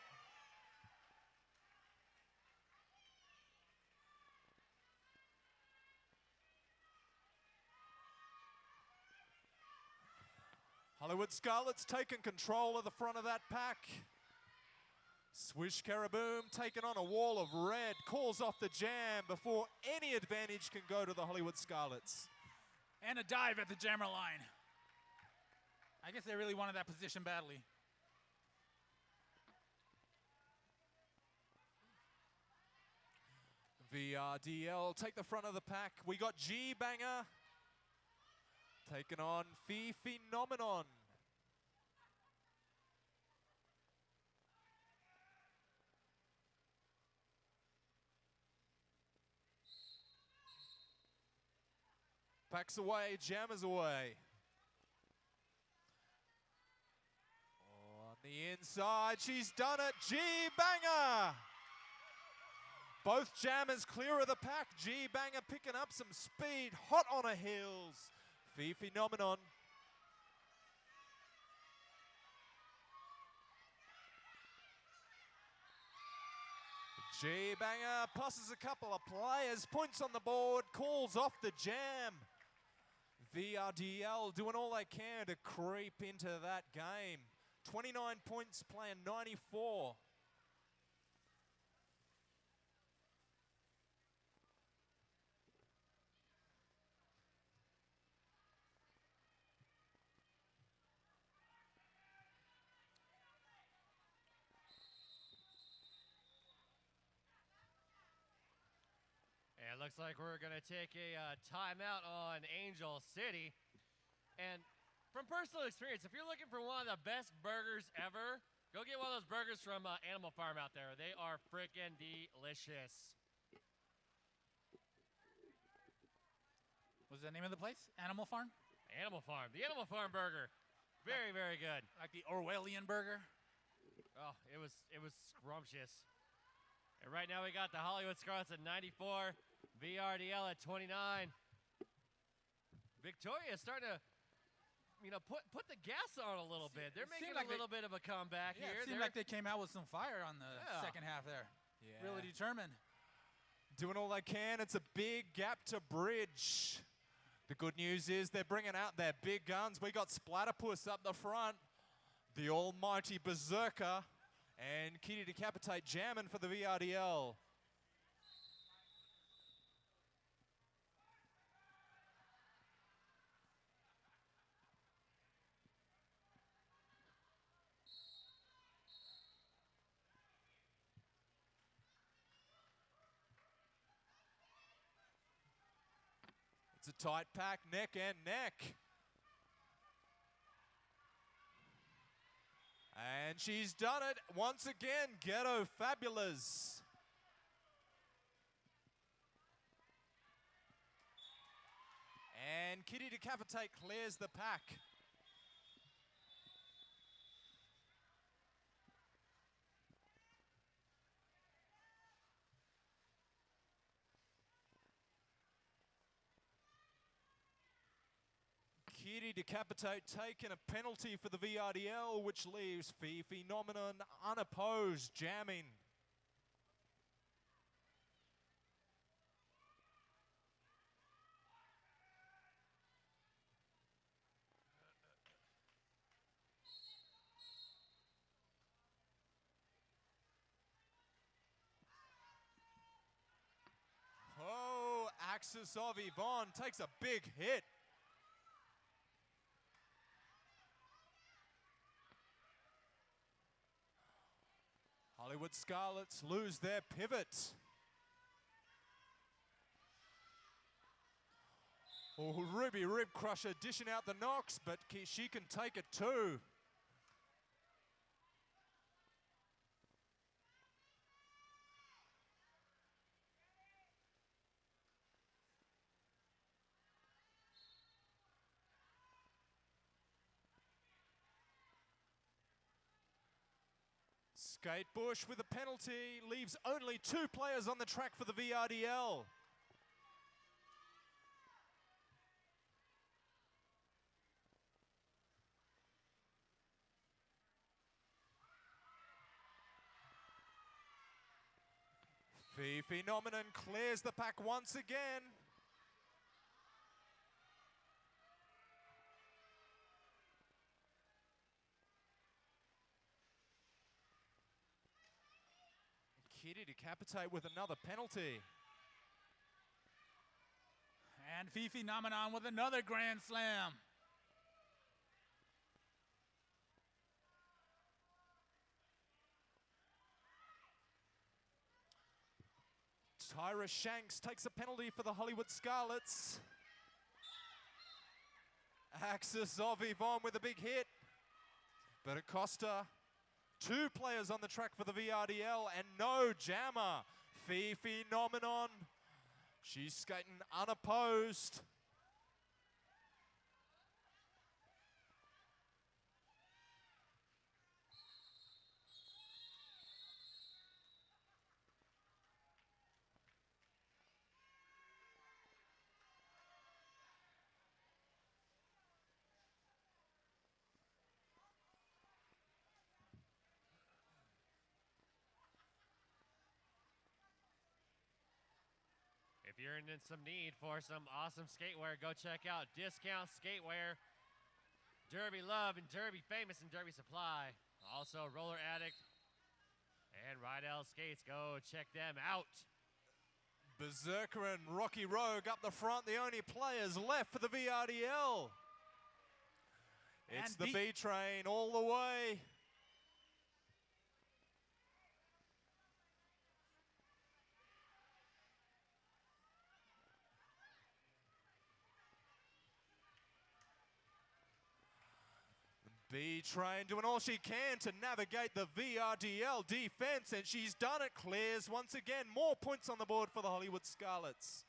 [SPEAKER 4] Hollywood Scarlets taking control of the front of that pack. Swish Caraboom taking on a wall of red, calls off the jam before any advantage can go to the Hollywood Scarlets.
[SPEAKER 3] And a dive at the jammer line. I guess they really wanted that position badly.
[SPEAKER 4] VRDL take the front of the pack. We got G-Banger taking on Fee Phenomenon. Packs away, jammers away. On the inside, she's done it. G-banger! Both jammers clear of the pack. G-banger picking up some speed, hot on her heels. Phenomenon. G-banger passes a couple of players, points on the board, calls off the jam. VRDL doing all they can to creep into that game. 29 points playing 94.
[SPEAKER 1] And it looks like we're going to take a timeout on Angel City. And from personal experience, if you're looking for one of the best burgers ever, go get one of those burgers from Animal Farm out there. They are freaking delicious.
[SPEAKER 3] What's the name of the place? Animal Farm?
[SPEAKER 1] Animal Farm. The Animal Farm burger. Very, very good.
[SPEAKER 3] Like the Orwellian burger?
[SPEAKER 1] Oh, it was scrumptious. And right now we got the Hollywood Scarlets at 94, VRDL at 29. Victoria starting to, put the gas on a little bit. They're making a little bit of a comeback here.
[SPEAKER 3] It seemed like they came out with some fire on the second half there.
[SPEAKER 4] Yeah.
[SPEAKER 3] Really determined.
[SPEAKER 4] Doing all they can. It's a big gap to bridge. The good news is they're bringing out their big guns. We got Splatterpuss up the front. The almighty Berserker. And Kitty Decapitate jamming for the VRDL. It's a tight pack, neck and neck. And she's done it once again, Ghetto Fabulous. And Kitty Decapitate clears the pack. Kitty Decapitate taking a penalty for the VRDL, which leaves Phenomenon unopposed, jamming. Oh, Axis of Yvonne takes a big hit. Hollywood Scarlets lose their pivot. Oh, Ruby Rib Crusher dishing out the knocks, but she can take it too. Skatebush with a penalty leaves only 2 players on the track for the VRDL. Phenomenon clears the pack once again. Kitty Decapitate with another penalty.
[SPEAKER 3] And Phenomenon with another Grand Slam.
[SPEAKER 4] Tyra Shanks takes a penalty for the Hollywood Scarlets. Axis of Yvonne with a big hit. But Acosta, 2 players on the track for the VRDL and no jammer. Phenomenon. She's skating unopposed.
[SPEAKER 1] you're in some need for some awesome skatewear, go check out Discount Skatewear, Derby Love and Derby Famous and Derby Supply. Also Roller Addict and Rydell Skates. Go check them out.
[SPEAKER 4] Berserker and Rocky Rogue up the front, the only players left for the VRDL. It's
[SPEAKER 3] And
[SPEAKER 4] the B train all the way. B train doing all she can to navigate the VRDL defense, and she's done it. Clears once again. More points on the board for the Hollywood Scarlets.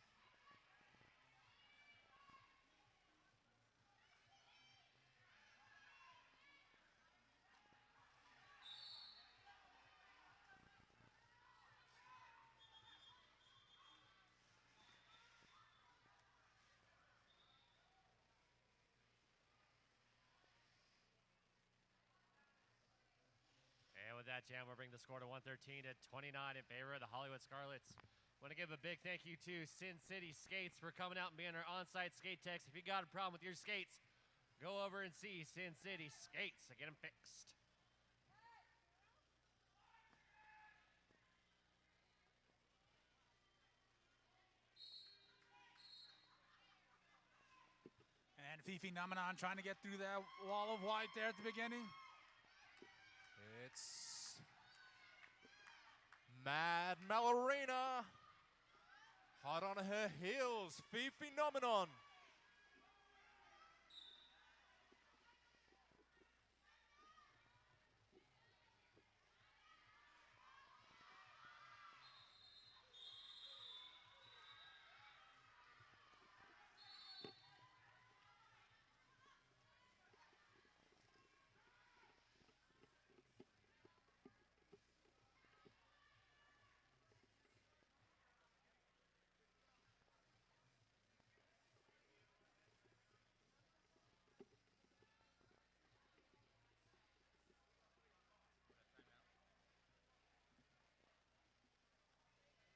[SPEAKER 1] And with that, Jam, we'll bring the score to 113 to 29 in favor of the Hollywood Scarlets. Want to give a big thank you to Sin City Skates for coming out and being our on-site skate techs. If you got a problem with your skates, go over and see Sin City Skates and get them fixed.
[SPEAKER 3] And Fifi Phenomenon trying to get through that wall of white there at the beginning.
[SPEAKER 4] It's Mad Malorina. Hot on her heels. Phenomenon.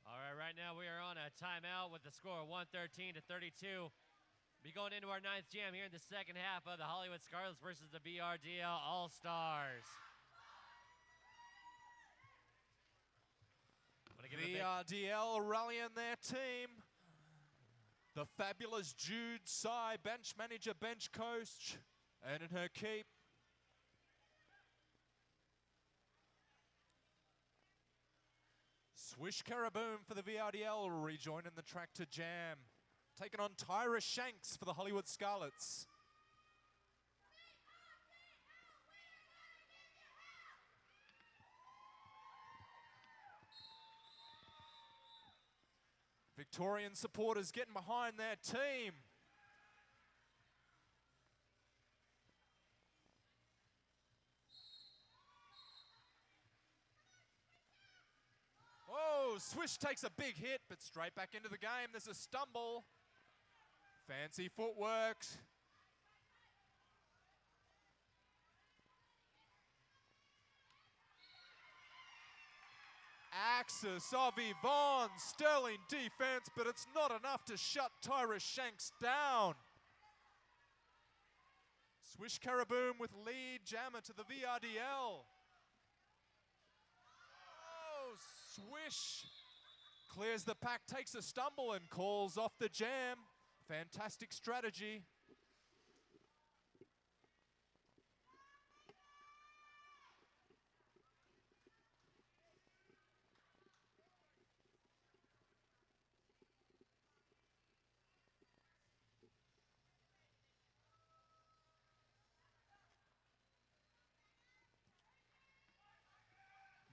[SPEAKER 1] All right, right now we are on a timeout with the score of 113 to 32. Be going into our ninth jam here in the second half of the Hollywood Scarlets versus the BRDL All-Stars.
[SPEAKER 4] VRDL rallying their team. The fabulous Jude Tsai, bench manager, bench coach, and in her keep. Swish Karaboom for the VRDL, rejoining the track to jam. Taking on Tyra Shanks for the Hollywood Scarlets. Victorian supporters getting behind their team. Oh, Swish takes a big hit, but straight back into the game. There's a stumble. Fancy footwork. Axis of Yvonne, sterling defense, but it's not enough to shut Tyra Shanks down. Swish Karaboom with lead jammer to the VRDL. Oh, Swish clears the pack, takes a stumble and calls off the jam. Fantastic strategy.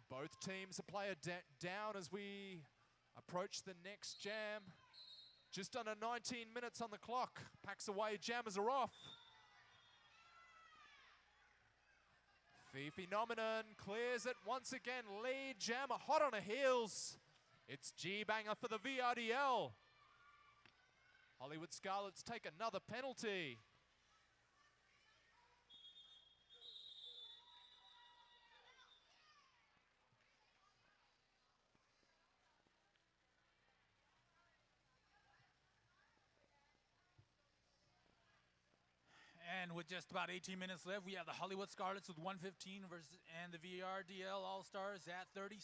[SPEAKER 4] Both teams a player down as we approach the next jam. Just under 19 minutes on the clock. Packs away, jammers are off. Phenomenon clears it once again. Lead jammer hot on her heels. It's G-Banger for the VRDL. Hollywood Scarlets take another penalty.
[SPEAKER 3] And with just about 18 minutes left, we have the Hollywood Scarlets with 115 versus and the VRDL All-Stars at 36.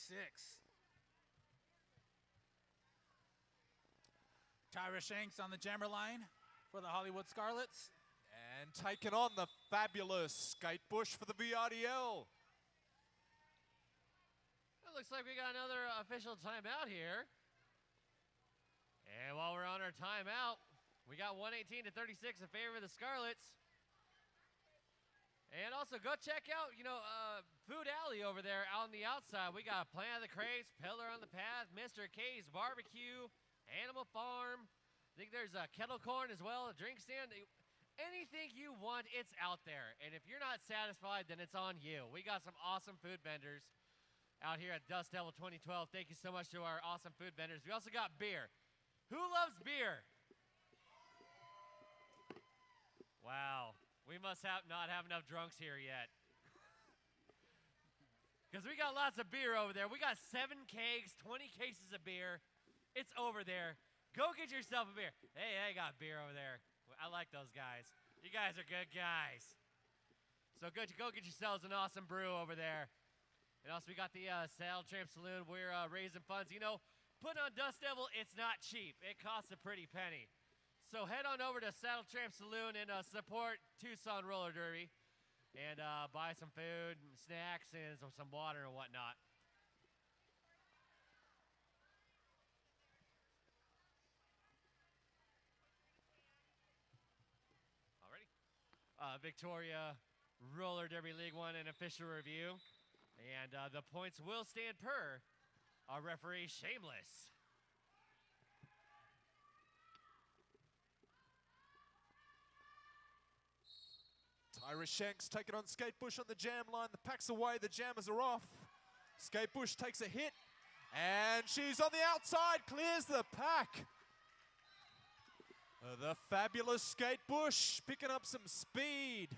[SPEAKER 3] Tyra Shanks on the jammer line for the Hollywood Scarlets.
[SPEAKER 4] And taking on the fabulous Skate Bush for the VRDL.
[SPEAKER 1] It looks like we got another official timeout here. And while we're on our timeout, we got 118 to 36 in favor of the Scarlets. And also go check out, Food Alley over there out on the outside. We got Planet of the Crates, Pillar on the Path, Mr. K's Barbecue, Animal Farm. I think there's a kettle corn as well, a drink stand. Anything you want, it's out there. And if you're not satisfied, then it's on you. We got some awesome food vendors out here at Dust Devil 2012. Thank you so much to our awesome food vendors. We also got beer. Who loves beer? Wow. We must not have enough drunks here yet. Because we got lots of beer over there. We got 7 kegs, 20 cases of beer. It's over there. Go get yourself a beer. Hey, I got beer over there. I like those guys. You guys are good guys. So go get yourselves an awesome brew over there. And also we got the Saddle Tramp Saloon. We're raising funds. Putting on Dust Devil, it's not cheap. It costs a pretty penny. So head on over to Saddle Tramp Saloon and support Tucson Roller Derby. And buy some food and snacks and some water and whatnot. Alrighty. Victoria Roller Derby League 1 and official review. And the points will stand per our referee, Shameless.
[SPEAKER 4] Tyra Shanks taking on Skate Bush on the jam line. The pack's away, the jammers are off. Skate Bush takes a hit, and she's on the outside, clears the pack. The fabulous Skate Bush picking up some speed.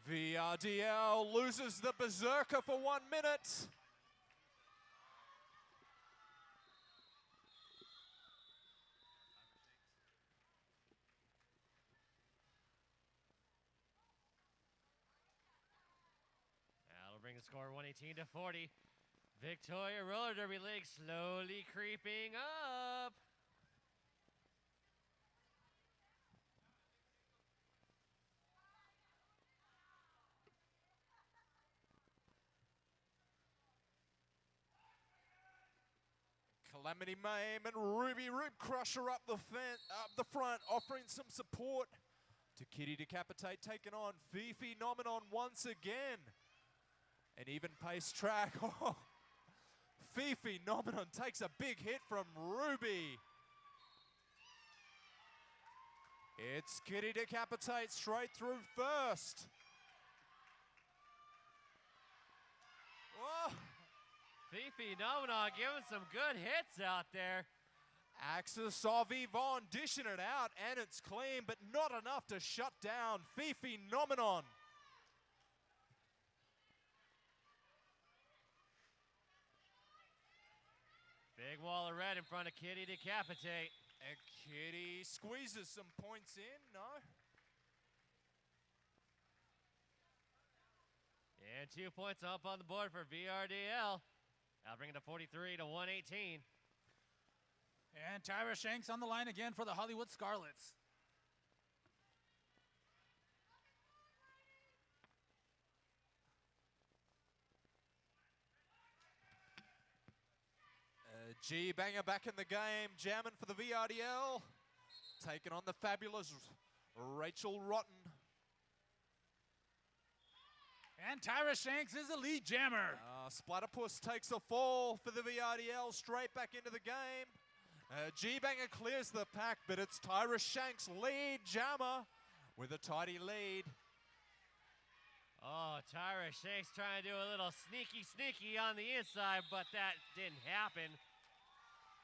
[SPEAKER 4] VRDL loses the Berserker for 1 minute.
[SPEAKER 1] That'll bring the score 118 to 40. Victoria Roller Derby League slowly creeping up.
[SPEAKER 4] Calamity Mame and Ruby Rib Crusher up the front, offering some support to Kitty Decapitate, taking on Fifi Nominon once again. An even pace track. Oh, Fifi Nominon takes a big hit from Ruby. It's Kitty Decapitate straight through first. Whoa.
[SPEAKER 1] Fifi Nomina giving some good hits out there.
[SPEAKER 4] Axis of Yvonne dishing it out, and it's clean, but not enough to shut down Fifi Nominon.
[SPEAKER 1] Big wall of red in front of Kitty Decapitate.
[SPEAKER 4] And Kitty squeezes some points in, no?
[SPEAKER 1] And 2 points up on the board for VRDL. I'll bring it to 43 to 118.
[SPEAKER 3] And Tyra Shanks on the line again for the Hollywood Scarlets.
[SPEAKER 4] G-Banger back in the game, jamming for the VRDL. Taking on the fabulous Rachel Rotten.
[SPEAKER 3] And Tyra Shanks is the lead jammer.
[SPEAKER 4] Splatterpuss takes a fall for the VRDL, straight back into the game. G-Banger clears the pack, but it's Tyra Shanks, lead jammer, with a tidy lead.
[SPEAKER 1] Oh, Tyra Shanks trying to do a little sneaky on the inside, but that didn't happen.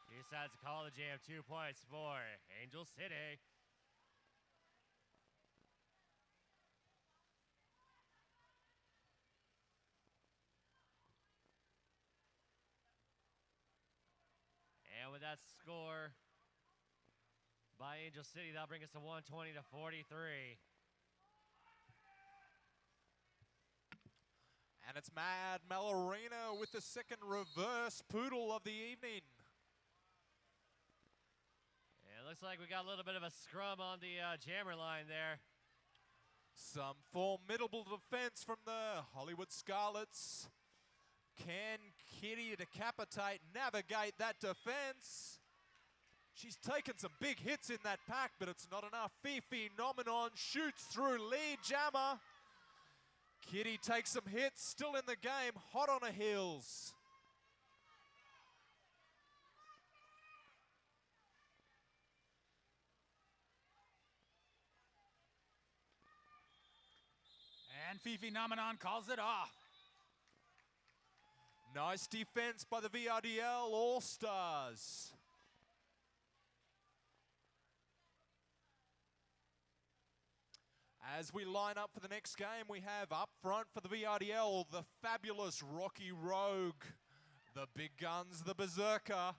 [SPEAKER 1] He decides to call the jam. 2 points for Angel City. And with that score, by Angel City. That'll bring us to 120 to 43.
[SPEAKER 4] And it's Mad Malorina with the second reverse poodle of the evening.
[SPEAKER 1] And it looks like we got a little bit of a scrum on the jammer line there.
[SPEAKER 4] Some formidable defense from the Hollywood Scarlets. Can Kitty decapitate, navigate that defense? She's taken some big hits in that pack, but it's not enough. Fifi Nominon shoots through lead jammer. Kitty takes some hits, still in the game, hot on her heels.
[SPEAKER 3] And Fifi Nominon calls it off.
[SPEAKER 4] Nice defense by the VRDL All-Stars. As we line up for the next game, we have up front for the VRDL, the fabulous Rocky Rogue, the big guns, the Berserker,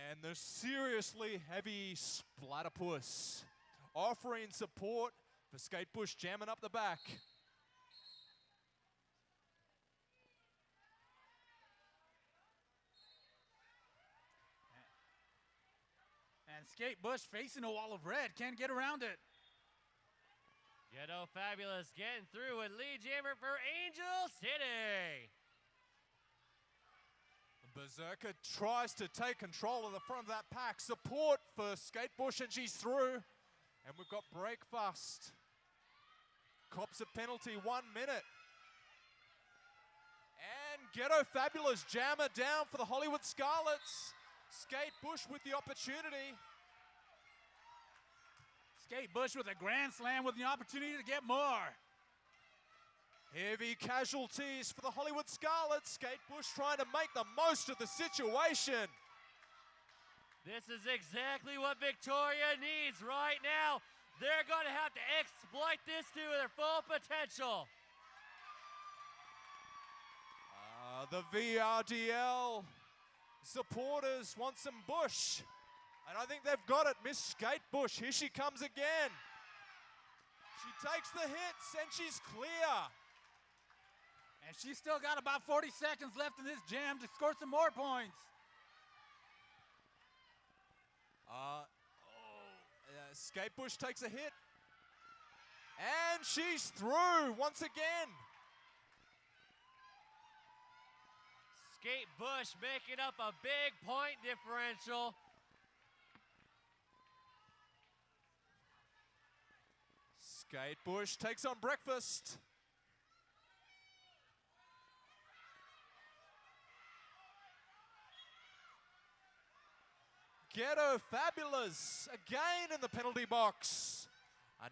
[SPEAKER 4] and the seriously heavy Splatterpuss, offering support for Skatebush jamming up the back.
[SPEAKER 3] And Skatebush facing a wall of red, can't get around it.
[SPEAKER 1] Ghetto Fabulous getting through with lead jammer for Angel City.
[SPEAKER 4] Berserker tries to take control of the front of that pack. Support for Skatebush, and she's through. And we've got Breakfast. Cops a penalty, 1 minute. And Ghetto Fabulous jammer down for the Hollywood Scarlets. Skatebush with the opportunity.
[SPEAKER 3] Skatebush with a grand slam with the opportunity to get more.
[SPEAKER 4] Heavy casualties for the Hollywood Scarlets. Skatebush trying to make the most of the situation.
[SPEAKER 1] This is exactly what Victoria needs right now. They're going to have to exploit this to their full potential.
[SPEAKER 4] The VRDL supporters want some Bush. And I think they've got it. Miss Skatebush, here she comes again. She takes the hits and she's clear.
[SPEAKER 3] And she's still got about 40 seconds left in this jam to score some more points.
[SPEAKER 4] Skatebush takes a hit. And she's through once again.
[SPEAKER 1] Skatebush making up a big point differential.
[SPEAKER 4] Skatebush takes on Breakfast. Ghetto Fabulous again in the penalty box.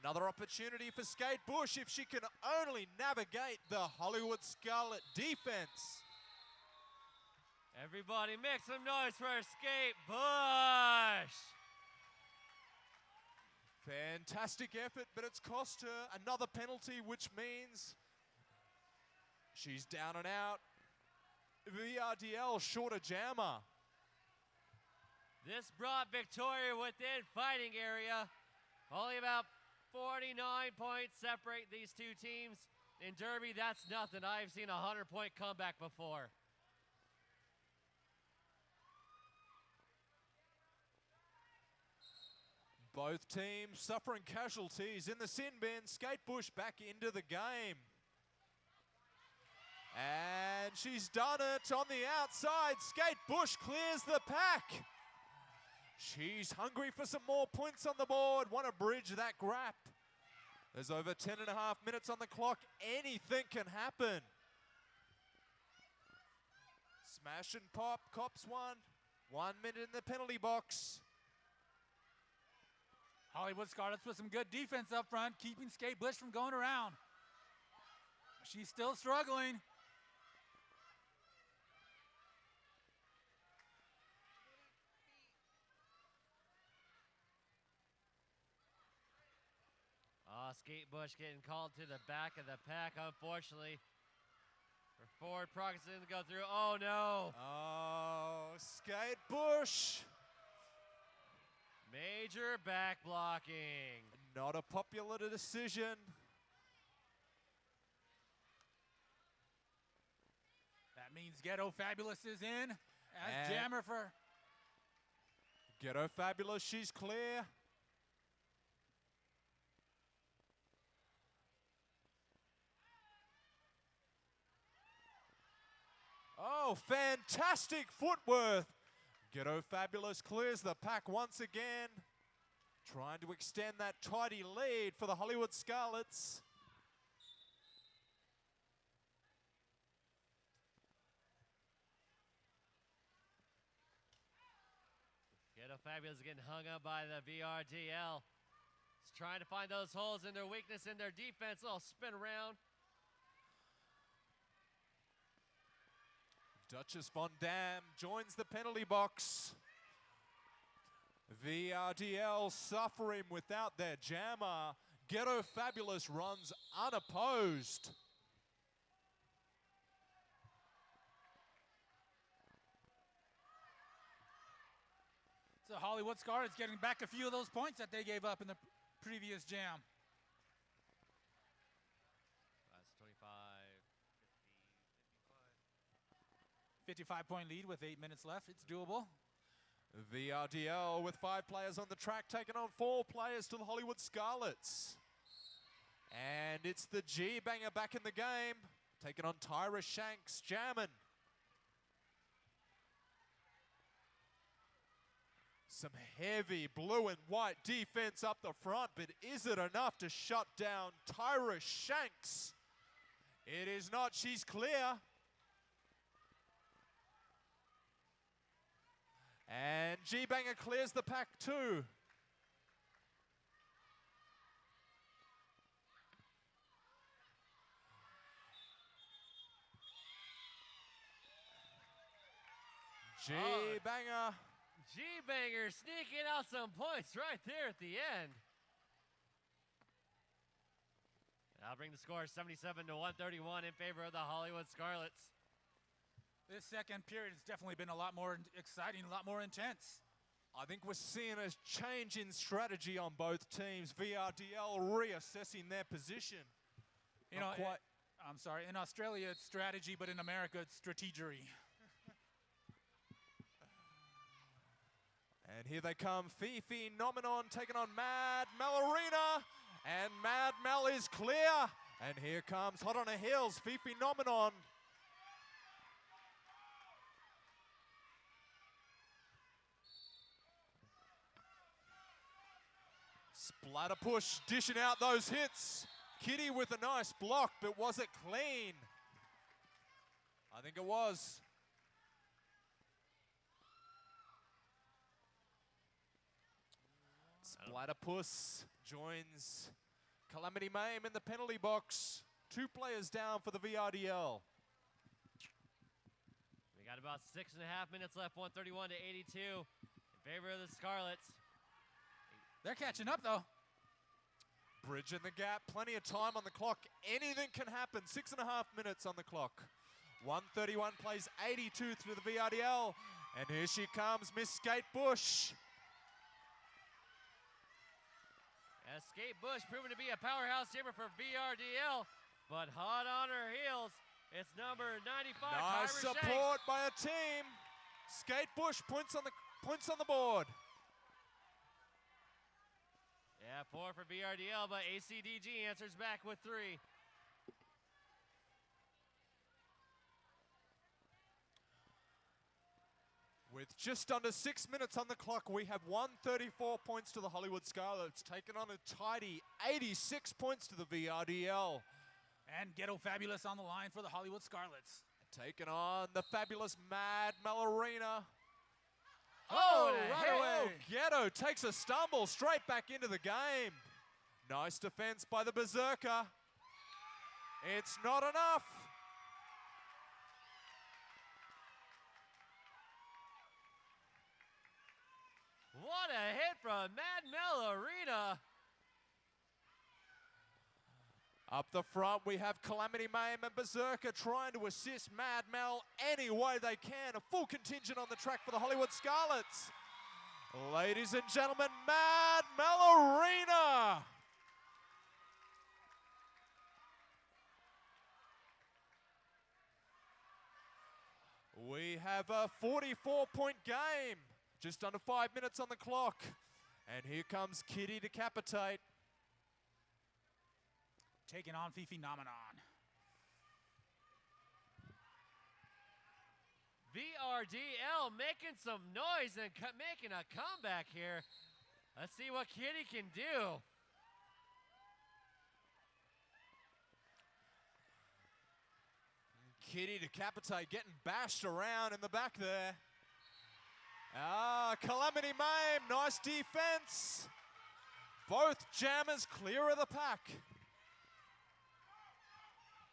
[SPEAKER 4] Another opportunity for Skatebush if she can only navigate the Hollywood Scarlet defense.
[SPEAKER 1] Everybody make some noise for Skatebush.
[SPEAKER 4] Fantastic effort, but it's cost her another penalty, which means she's down and out. VRDL shorter jammer.
[SPEAKER 1] This brought Victoria within fighting area. Only about 49 points separate these two teams. In Derby, that's nothing. I've seen a 100-point comeback before.
[SPEAKER 4] Both teams suffering casualties in the sin bin. Skatebush back into the game. And she's done it on the outside. Skatebush clears the pack. She's hungry for some more points on the board. Want to bridge that gap. There's over 10 and a half minutes on the clock. Anything can happen. Smash and pop. Cops one. 1 minute in the penalty box.
[SPEAKER 3] Hollywood Scarlets with some good defense up front, keeping Skatebush from going around. She's still struggling.
[SPEAKER 1] Skatebush getting called to the back of the pack, unfortunately. For forward progress to go through. Oh, no.
[SPEAKER 4] Oh, Skatebush.
[SPEAKER 1] Major back blocking.
[SPEAKER 4] Not a popular decision.
[SPEAKER 3] That means Ghetto Fabulous is in as
[SPEAKER 4] And-
[SPEAKER 3] jammer for.
[SPEAKER 4] Ghetto Fabulous, she's clear. Oh, fantastic footwork. Ghetto Fabulous clears the pack once again. Trying to extend that tidy lead for the Hollywood Scarlets.
[SPEAKER 1] Ghetto Fabulous getting hung up by the VRDL. Just trying to find those holes in their weakness in their defense. Little spin around.
[SPEAKER 4] Duchess Von Dam joins the penalty box. VRDL suffering without their jammer. Ghetto Fabulous runs unopposed.
[SPEAKER 3] So Hollywood Scarlet's getting back a few of those points that they gave up in the previous jam.
[SPEAKER 1] That's 25, 50,
[SPEAKER 3] 55-point lead with 8 minutes left. It's doable.
[SPEAKER 4] VRDL with 5 players on the track, taking on 4 players to the Hollywood Scarlets. And it's the G-Banger back in the game, taking on Tyra Shanks, jamming. Some heavy blue and white defense up the front, but is it enough to shut down Tyra Shanks? It is not, she's clear. And G-Banger clears the pack too. G-Banger.
[SPEAKER 1] G-Banger sneaking out some points right there at the end. I'll bring the score 77 to 131 in favor of the Hollywood Scarlets.
[SPEAKER 3] This second period has definitely been a lot more exciting, a lot more intense.
[SPEAKER 4] I think we're seeing a change in strategy on both teams. VRDL reassessing their position.
[SPEAKER 3] You
[SPEAKER 4] Not
[SPEAKER 3] know,
[SPEAKER 4] quite.
[SPEAKER 3] I'm sorry, in Australia it's strategy, but in America it's strategery.
[SPEAKER 4] And here they come, Fifi Nominon taking on Mad Melorina. And Mad Mel is clear. And here comes hot on her heels, Fifi Nominon. Splatter push, dishing out those hits. Kitty with a nice block, but was it clean? I think it was. Splatterpuss joins Calamity Mame in the penalty box. 2 players down for the VRDL.
[SPEAKER 1] We got about 6.5 minutes left, 131 to 82 in favor of the Scarlets.
[SPEAKER 3] They're catching up though.
[SPEAKER 4] Bridging the gap, plenty of time on the clock. Anything can happen. 6.5 minutes on the clock. 131 plays 82 through the VRDL. And here she comes, Miss Skate Bush.
[SPEAKER 1] Skate Bush proving to be a powerhouse jammer for VRDL, but hot on her heels, it's number 95,
[SPEAKER 4] Nice
[SPEAKER 1] Tyra
[SPEAKER 4] support
[SPEAKER 1] Shanks.
[SPEAKER 4] by a team. Skate Bush points on the board.
[SPEAKER 1] Yeah, 4 for VRDL, but ACDG answers back with 3.
[SPEAKER 4] With just under 6 minutes on the clock, we have 134 points to the Hollywood Scarlets, taking on a tidy 86 points to the VRDL.
[SPEAKER 3] And Ghetto Fabulous on the line for the Hollywood Scarlets.
[SPEAKER 4] Taking on the fabulous Mad Melorina.
[SPEAKER 3] Oh,
[SPEAKER 4] right
[SPEAKER 3] right
[SPEAKER 4] away.
[SPEAKER 3] away.
[SPEAKER 4] Ghetto takes a stumble straight back into the game. Nice defense by the Berserker. It's not enough.
[SPEAKER 1] What a hit from Mad Melorina.
[SPEAKER 4] Up the front, we have Calamity Mame and Berserker trying to assist Mad Mel any way they can. A full contingent on the track for the Hollywood Scarlets. Ladies and gentlemen, Mad Malorina. We have a 44-point game. Just under 5 minutes on the clock. And here comes Kitty Decapitate.
[SPEAKER 3] Taking on Fifi Nomenon.
[SPEAKER 1] VRDL making some noise and making a comeback here. Let's see what Kitty can do.
[SPEAKER 4] Kitty Decapitate getting bashed around in the back there. Ah, Calamity Mame, nice defense. Both jammers clear of the pack.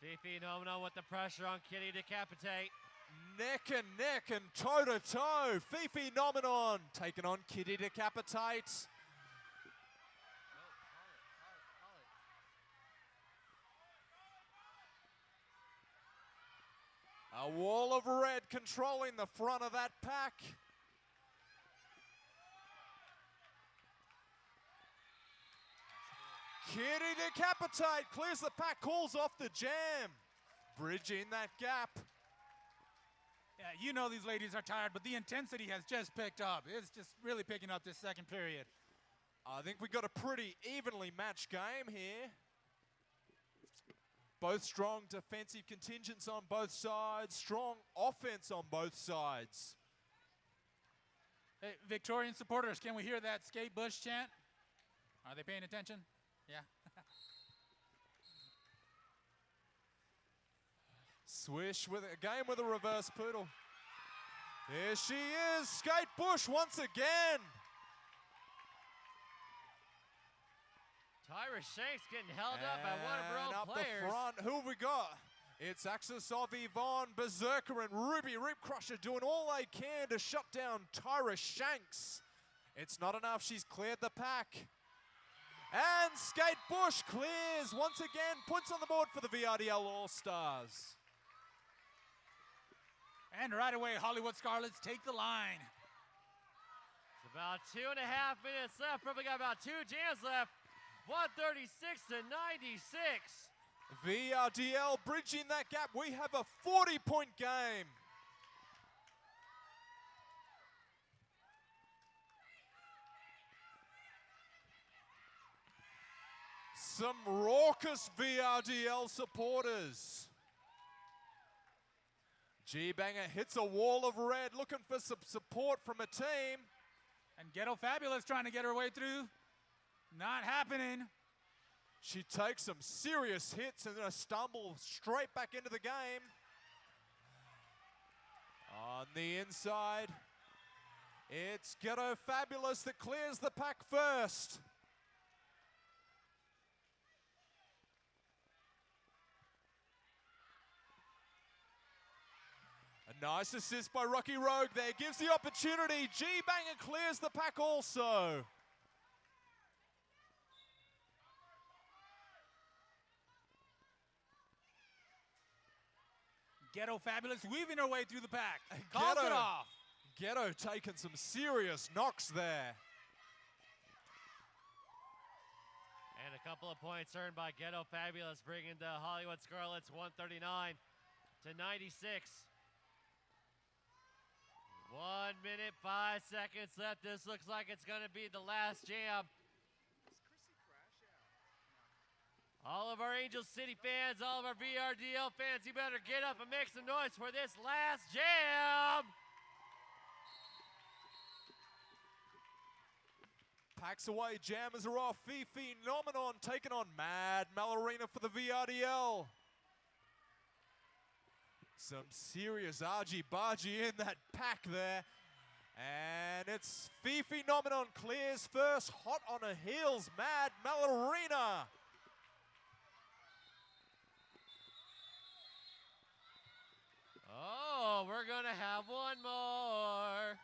[SPEAKER 1] Fifi Nomenon with the pressure on Kitty Decapitate.
[SPEAKER 4] Neck and neck and toe to toe. Fifi Nomenon taking on Kitty Decapitate. A wall of red controlling the front of that pack. Kitty Decapitate clears the pack, calls off the jam. Bridging that gap.
[SPEAKER 3] Yeah, you know these ladies are tired, but the intensity has just picked up. It's just really picking up this second period.
[SPEAKER 4] I think we got a pretty evenly matched game here. Both strong defensive contingents on both sides, strong offense on both sides.
[SPEAKER 3] Hey, Victorian supporters, can we hear that skate bush chant? Are they paying attention? Yeah.
[SPEAKER 4] Swish with a game with a reverse poodle. There she is, skate bush once again.
[SPEAKER 1] Tyra Shanks getting held up by one of her
[SPEAKER 4] And
[SPEAKER 1] own
[SPEAKER 4] up
[SPEAKER 1] players.
[SPEAKER 4] the front, who have we got? It's Axis of Yvonne, Berserker, and Ruby Rip Crusher doing all they can to shut down Tyra Shanks. It's not enough, she's cleared the pack. And Skate Bush clears once again, points on the board for the VRDL All-Stars.
[SPEAKER 3] And right away, Hollywood Scarlets take the line.
[SPEAKER 1] It's about 2.5 minutes left. Probably got about 2 jams left. 136 to 96.
[SPEAKER 4] VRDL bridging that gap. We have a 40-point game. Some raucous VRDL supporters. G-Banger hits a wall of red, looking for some support from a team.
[SPEAKER 3] And Ghetto Fabulous trying to get her way through. Not happening.
[SPEAKER 4] She takes some serious hits and a stumble straight back into the game. On the inside, it's Ghetto Fabulous that clears the pack first. A nice assist by Rocky Rogue there, gives the opportunity. G-Banger clears the pack also.
[SPEAKER 3] Ghetto Fabulous weaving her way through the pack. Calls it off.
[SPEAKER 4] Ghetto taking some serious knocks there.
[SPEAKER 1] And a couple of points earned by Ghetto Fabulous, bringing the Hollywood Scarlets 139 to 96. 1 minute, 5 seconds left. This looks like it's going to be the last jam. All of our Angel City fans, all of our VRDL fans, you better get up and make some noise for this last jam.
[SPEAKER 4] Packs away, jammers are off. Fifi Nomenon taking on Mad Malorina for the VRDL. Some serious argy-bargy in that pack there. And it's Fifi Nomenon clears first, hot on her heels, Mad Malorina.
[SPEAKER 1] Oh, we're going to have one more.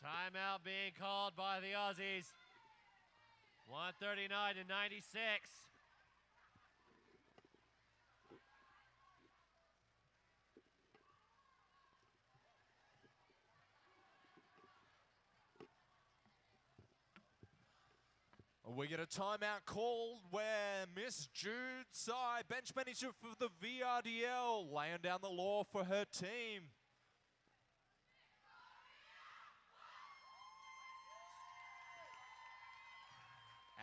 [SPEAKER 1] Timeout being called by the Aussies. 139 to 96.
[SPEAKER 4] We get a timeout called where Miss Jude Tsai, bench manager for the VRDL, laying down the law for her team.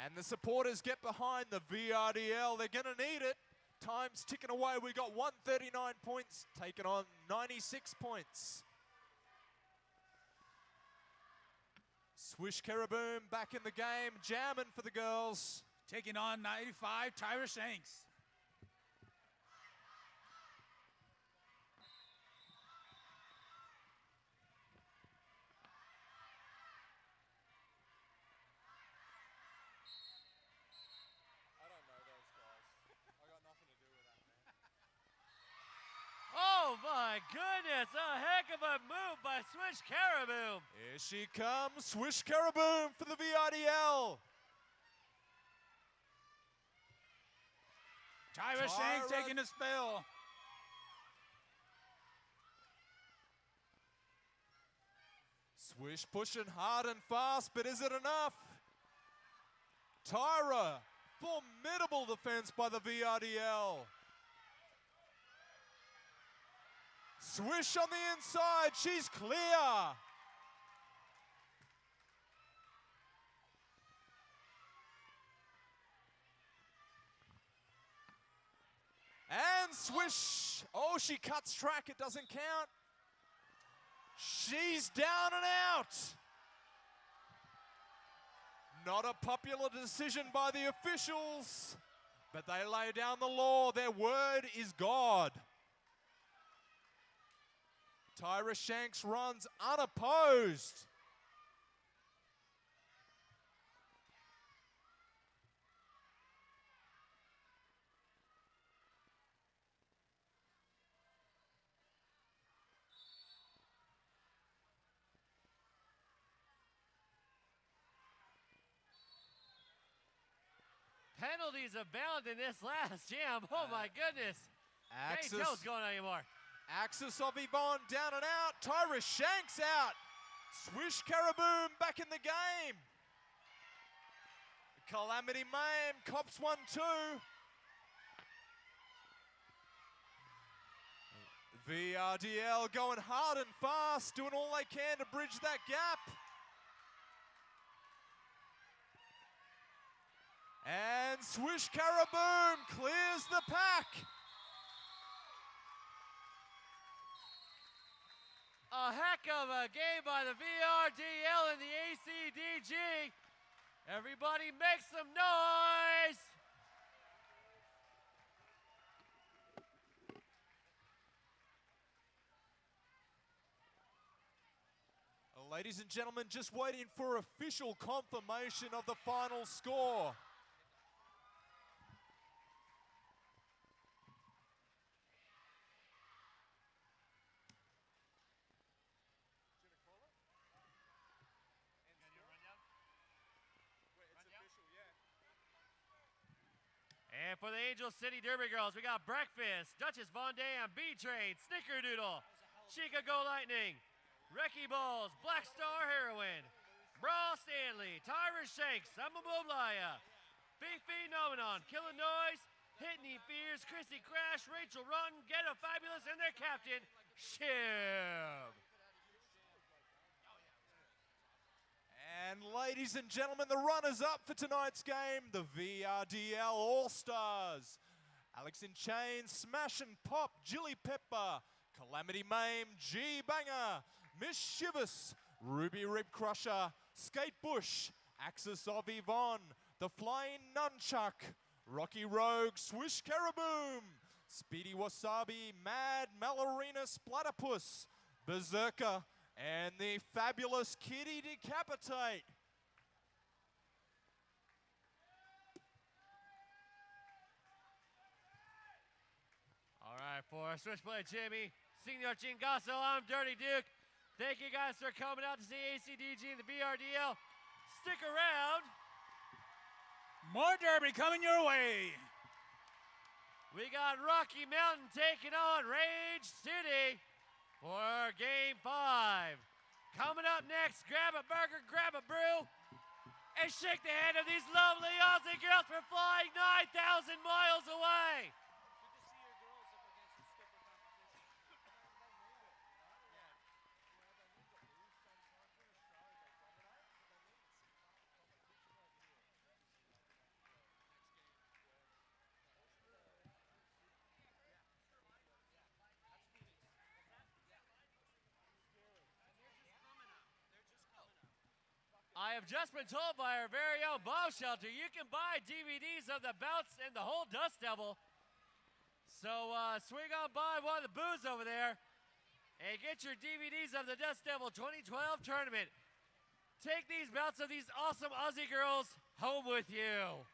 [SPEAKER 4] And the supporters get behind the VRDL. They're going to need it. Time's ticking away. We got 139 points, taking on 96 points. Swish Karaboom back in the game, jamming for the girls.
[SPEAKER 3] Taking on 95, Tyra Shanks.
[SPEAKER 2] I don't know those guys. I got nothing to do with that, man.
[SPEAKER 1] Oh my goodness, a heck of a move by Swish Karaboom.
[SPEAKER 4] Here she comes, Swish Karaboom for the VRDL.
[SPEAKER 3] Tyra Shanks taking a spill.
[SPEAKER 4] Swish pushing hard and fast, but is it enough? Tyra, formidable defense by the VRDL. Swish on the inside, she's clear. And Swish, oh, she cuts track, it doesn't count. She's down and out. Not a popular decision by the officials, but they lay down the law. Their word is God. Tyra Shanks runs unopposed.
[SPEAKER 1] Penalties abound in this last jam. Oh my goodness. Can't even tell what's going on anymore.
[SPEAKER 4] Axis of Yvonne down and out. Tyra Shanks out. Swish Karaboom back in the game. Calamity Mame cops 1-2. VRDL going hard and fast, doing all they can to bridge that gap. And Swish Karaboom clears the pack.
[SPEAKER 1] A heck of a game by the VRDL and the ACDG. Everybody make some noise.
[SPEAKER 4] Ladies and gentlemen, just waiting for official confirmation of the final score.
[SPEAKER 1] And for the Angel City Derby Girls, we got Breakfast, Duchess Von Dam, B-Train, Snickerdoodle, Chica Go Lightning, Wrecky Balls, Black Star Heroine, Brawl Stanley, Tyra Shanks, Summer Boblaya, Fifi Nomenon, Killer Noise, Hitney Fears, Chrissy Crash, Rachel Rotten, Ghetto Fabulous, and their captain, Shib.
[SPEAKER 4] And ladies and gentlemen, the runners-up for tonight's game, the VRDL All-Stars. Alex in Chains, Smash and Pop, Jilly Pepper, Calamity Mame, G-Banger, Mischievous, Ruby Rib Crusher, Skate Bush, Axis of Yvonne, The Flying Nunchuck, Rocky Rogue, Swish Karaboom, Speedy Wasabi, Mad Malorina Splatterpuss, Berserker, and the fabulous Kitty Decapitate.
[SPEAKER 1] All right, for Switchblade Jimmy, Senior Chingaso, I'm Dirty Duke. Thank you guys for coming out to see ACDG and the VRDL. Stick around.
[SPEAKER 3] More derby coming your way.
[SPEAKER 1] We got Rocky Mountain taking on Rage City for Game 5. Coming up next, grab a burger, grab a brew, and shake the hand of these lovely Aussie girls for flying 9,000 miles away. I have just been told by our very own Bomb Shelter you can buy DVDs of the bouts and the whole Dust Devil. So swing on by one of the booths over there and get your DVDs of the Dust Devil 2012 tournament. Take these bouts of these awesome Aussie girls home with you.